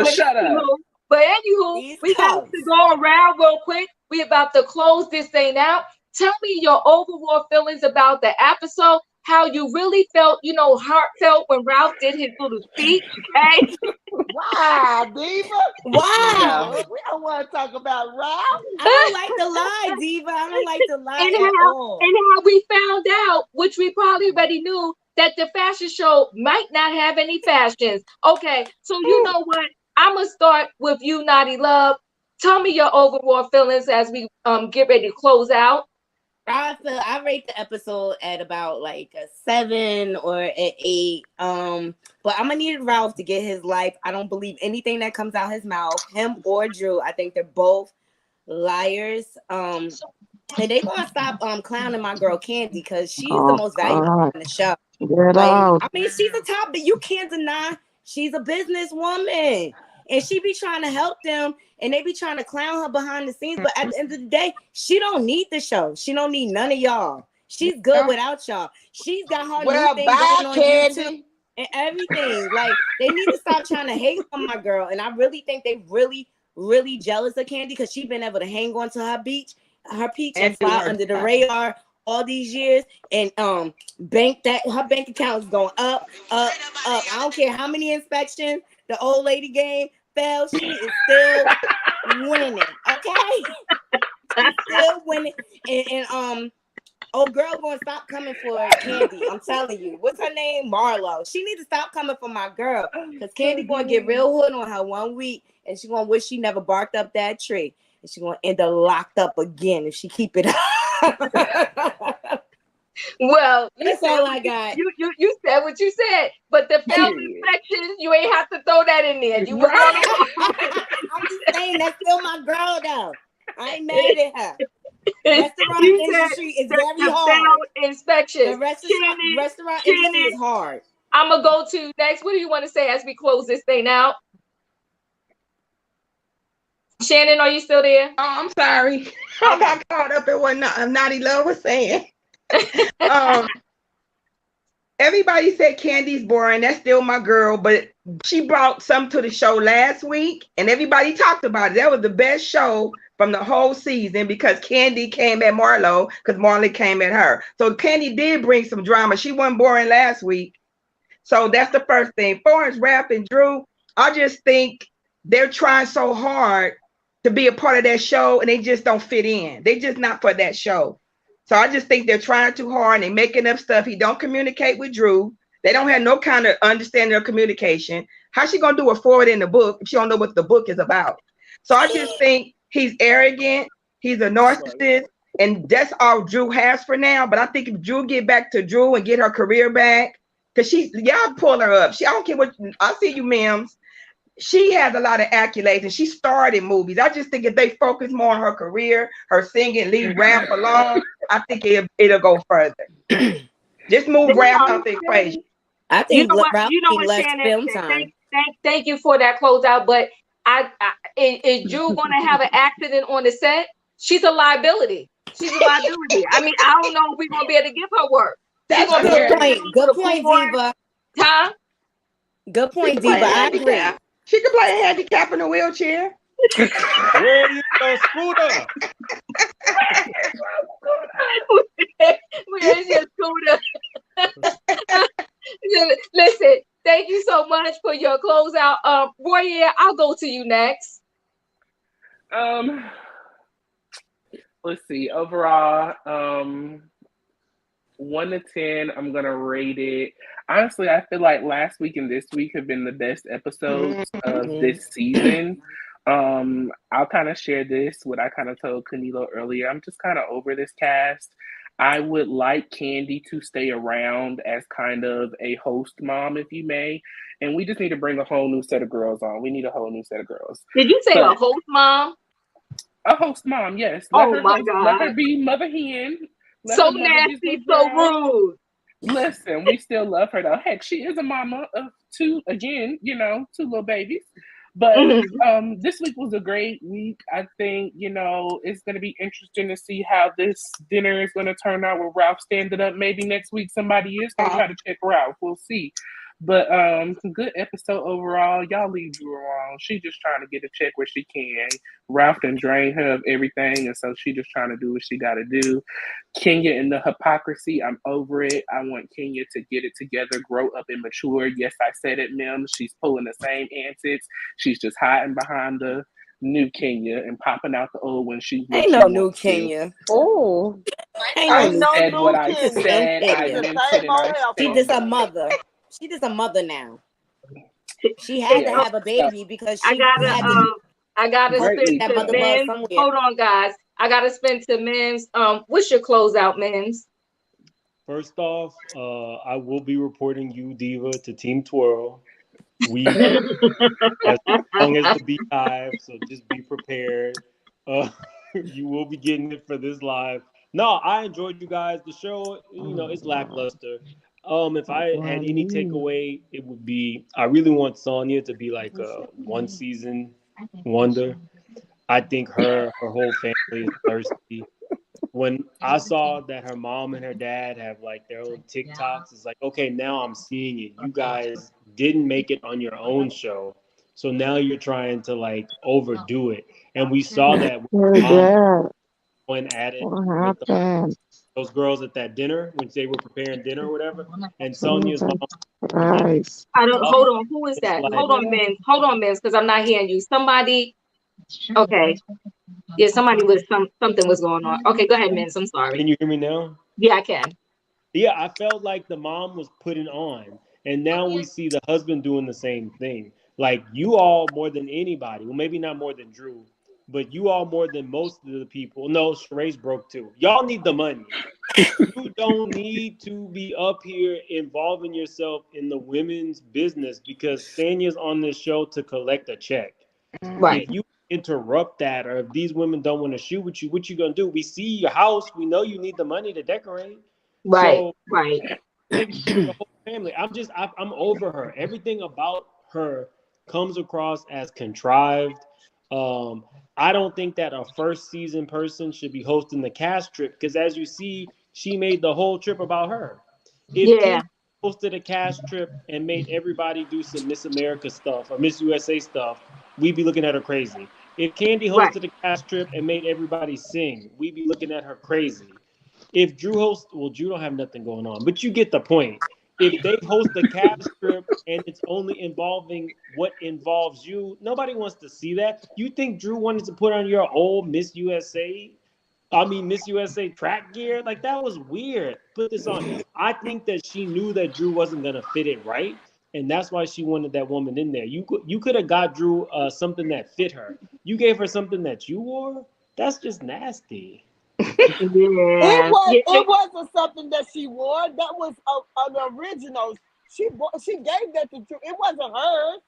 Shut up. But anywho, we got to go around real quick. We about to close this thing out. Tell me your overall feelings about the episode. How you really felt, heartfelt when Ralph did his little speech, okay? Why, Diva? Why? We don't want to talk about Ralph. I don't like to lie, Diva. I don't like to lie at all. And how we found out, which we probably already knew, that the fashion show might not have any fashions. Okay, so you know what? I'm going to start with you, Naughty Love. Tell me your overall feelings as we get ready to close out. I rate the episode at about like a 7 or an 8. But I'm gonna need Ralph to get his life. I don't believe anything that comes out his mouth, him or Drew. I think they're both liars. And they gonna stop clowning my girl Candy because she's the most valuable in the show. I mean, she's a top, but you can't deny she's a businesswoman. And she be trying to help them, and they be trying to clown her behind the scenes. But at the end of the day, she don't need the show. She don't need none of y'all. She's good without y'all. She's got her new thing going on YouTube and everything. Like, they need to stop trying to hate on my girl. And I really think they really jealous of Candy because she's been able to hang on to her peach and fly under the radar all these years, and her bank account is going up. I don't care how many inspections the old lady game fell, she is still winning. Okay, she's still winning. And old girl gonna stop coming for Candy. I'm telling you. What's her name? Marlo. She need to stop coming for my girl because Candy gonna get real hood on her 1 week, and she gonna wish she never barked up that tree, and she gonna end up locked up again if she keep it up. Well, that's all I got. You said what you said, but the failed inspection, you ain't have to throw that in there. You were I'm just saying that's still my girl though. I ain't mad at her. Restaurant industry is very hard. Inspection. The restaurant industry is hard. I'm gonna go to next. What do you want to say as we close this thing out? Shannon, are you still there? Oh, I'm sorry. I got caught up in what Naughty Love was saying. Everybody said Candy's boring. That's still my girl, but she brought some to the show last week, and everybody talked about it. That was the best show from the whole season because Candy came at Marlo because Marlo came at her. So Candy did bring some drama. She wasn't boring last week. So that's the first thing. As far as Ralph and Drew, I just think they're trying so hard to be a part of that show, and they just don't fit in. They just not for that show. So I just think they're trying too hard and they're making up stuff. He don't communicate with Drew. They don't have no kind of understanding of communication. How's she gonna do a forward in the book if she don't know what the book is about? So I just think he's arrogant, he's a narcissist, and that's all Drew has for now. But I think if Drew get back to Drew and get her career back, because y'all pull her up. I don't care what I see you, Mims. she has a lot of accolades and she starred in movies. I just think if they focus more on her career, her singing, leave rap alone, I think it'll go further. Just move rap out the equation. I think you know what, less Shannon, film time. Thank you for that closeout. But is Drew gonna have an accident on the set? She's a liability. She's a liability. I mean, I don't know if we're gonna be able to give her work. That's a good point. Good point, Diva. Huh? Good point, Diva. I agree. She could play a handicap in a wheelchair. Where do you go, Scooter? Where's your Scooter? Listen, thank you so much for your closeout. Roy, I'll go to you next. Let's see. Overall, 1 to 10, I'm gonna rate it. Honestly, I feel like last week and this week have been the best episodes of this season. I'll kind of share this, what I kind of told Canelo earlier. I'm just kind of over this cast. I would like Candy to stay around as kind of a host mom, if you may. And we just need to bring a whole new set of girls on. We need a whole new set of girls. Did you say a host mom? A host mom, yes. God. Let her be Mother Hen. So nasty, so rude. Listen, we still love her though. Heck, she is a mama of two, again, two little babies. But this week was a great week. I think, it's going to be interesting to see how this dinner is going to turn out with Ralph standing up. Maybe next week somebody is going to try to check Ralph. We'll see. But good episode overall. Y'all leave Drew alone. She's just trying to get a check where she can. Ralph done drained her of everything, and so she just trying to do what she got to do. Kenya and the hypocrisy, I'm over it. I want Kenya to get it together, grow up and mature. Yes, I said it, Mims. She's pulling the same antics. She's just hiding behind the new Kenya and popping out the old one. Ain't no new Kenya. Oh, I said what I said. I meant it, and I said She's just a mother. She just a mother now. She had to have a baby because she I gotta spend to Mims. Hold on, guys. I gotta spend to Mims. What's your closeout, Mims? First off, I will be reporting you, Diva, to Team Twirl. We as long as the beehive, so just be prepared. You will be getting it for this live. No, I enjoyed you guys. The show, it's lackluster. If I had any takeaway, it would be I really want Sonya to be like a one season wonder. I think her whole family is thirsty. When I saw that her mom and her dad have like their own TikToks, it's like, okay, now I'm seeing it. You guys didn't make it on your own show. So now you're trying to like overdo it. And we saw that with mom went at it with those girls at that dinner when they were preparing dinner or whatever. And Sonya's mom. Nice. Hold on. Who is that? Like, hold on, Mims, because I'm not hearing you. Somebody. Okay. Yeah, somebody with something was going on. Okay, go ahead, Mims. I'm sorry. Can you hear me now? Yeah, I can. Yeah, I felt like the mom was putting on. And now we see the husband doing the same thing. Like you all more than anybody. Well, maybe not more than Drew, but you all more than most of the people. No, Sheree's broke too. Y'all need the money. You don't need to be up here involving yourself in the women's business because Sanya's on this show to collect a check. Right. If you interrupt that or if these women don't want to shoot with you, what you gonna do? We see your house. We know you need the money to decorate. Right. So, right. The whole family. I'm over her. Everything about her comes across as contrived. I don't think that a first season person should be hosting the cast trip because as you see, she made the whole trip about her. If Kim hosted a cast trip and made everybody do some Miss America stuff or Miss USA stuff, we'd be looking at her crazy. If Candy hosted a cast trip and made everybody sing, we'd be looking at her crazy. If Drew hosts, well, Drew don't have nothing going on, but you get the point. If they host a cast trip and it's only involving what involves you, nobody wants to see that. You think Drew wanted to put on your old Miss USA track gear? Like, that was weird. Put this on. I think that she knew that Drew wasn't going to fit it right, and that's why she wanted that woman in there. You could have got Drew something that fit her. You gave her something that you wore? That's just nasty. It wasn't something that she wore. That was an original. She gave that to Drew. It wasn't hers.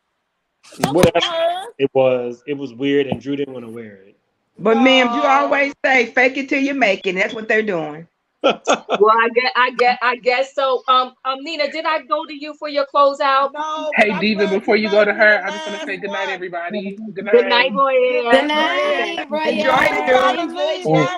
Whatever it was weird, and Drew didn't want to wear it. But Mims, you always say, "Fake it till you make it." That's what they're doing. Well, I guess so. Nina, did I go to you for your closeout? No. Hey, Diva, before you go to her, I just want to say good night, everybody. Good night. Good night, Royale. Good night,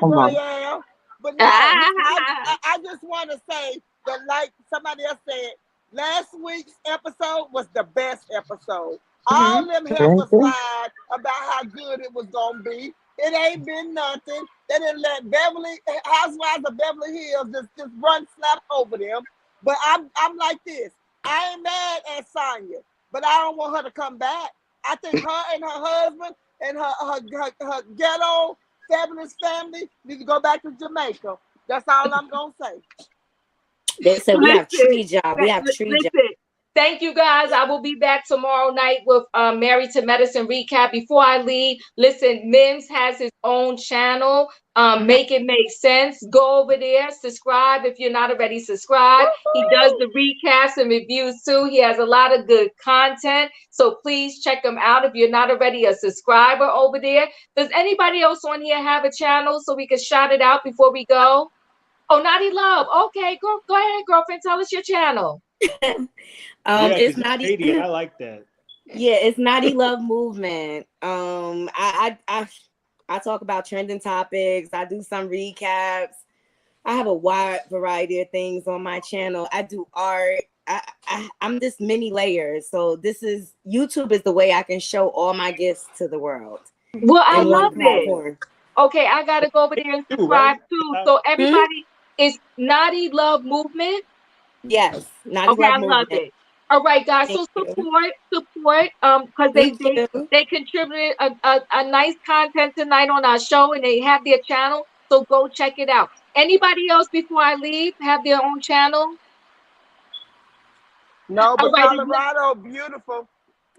Royale. But no, I just want to say that, like somebody else said, last week's episode was the best episode. All them heifers lied about how good it was gonna be. It ain't been nothing. They didn't let Housewives of Beverly Hills just run slap over them. But I'm like this. I ain't mad at Sanya, but I don't want her to come back. I think her and her husband and her ghetto fabulous family need to go back to Jamaica. That's all I'm gonna say. They said we have tree job. We have tree job. Thank you, guys. I will be back tomorrow night with Married to Medicine recap. Before I leave, listen, Mims has his own channel. Make It Make Sense. Go over there, subscribe if you're not already subscribed. He does the recaps and reviews too. He has a lot of good content. So please check him out if you're not already a subscriber over there. Does anybody else on here have a channel so we can shout it out before we go? Oh, Naughty Love. Okay, go ahead, girlfriend. Tell us your channel. It's Naughty. I like that. Yeah, it's Naughty Love Movement. I talk about trending topics. I do some recaps. I have a wide variety of things on my channel. I do art. I'm just many layers. So YouTube is the way I can show all my gifts to the world. Well, I love it. Okay, I gotta go over there and subscribe too. So everybody, it's Naughty Love Movement. Yes, Naughty Love Movement. I love it. All right, guys. So support, because they contributed a nice content tonight on our show, and they have their channel. So go check it out. Anybody else before I leave have their own channel? No, but Colorado, beautiful.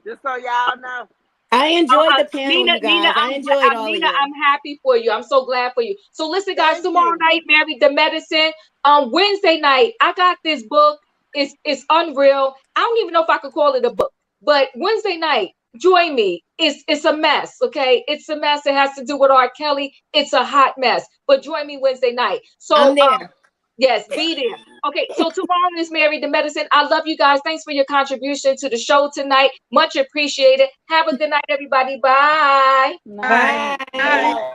Just so y'all know. I enjoyed the panel, you guys. I enjoyed all of you. I'm happy for you. I'm so glad for you. So listen, guys, tomorrow night, Married to Medicine. Wednesday night, I got this book. It's unreal. I don't even know if I could call it a book, but Wednesday night, join me. It's a mess, okay? It's a mess. It has to do with R. Kelly. It's a hot mess. But join me Wednesday night. So I'm there. Yes, be there. Okay, so tomorrow is Married to Medicine. I love you guys. Thanks for your contribution to the show tonight. Much appreciated. Have a good night, everybody. Bye. Bye. Bye.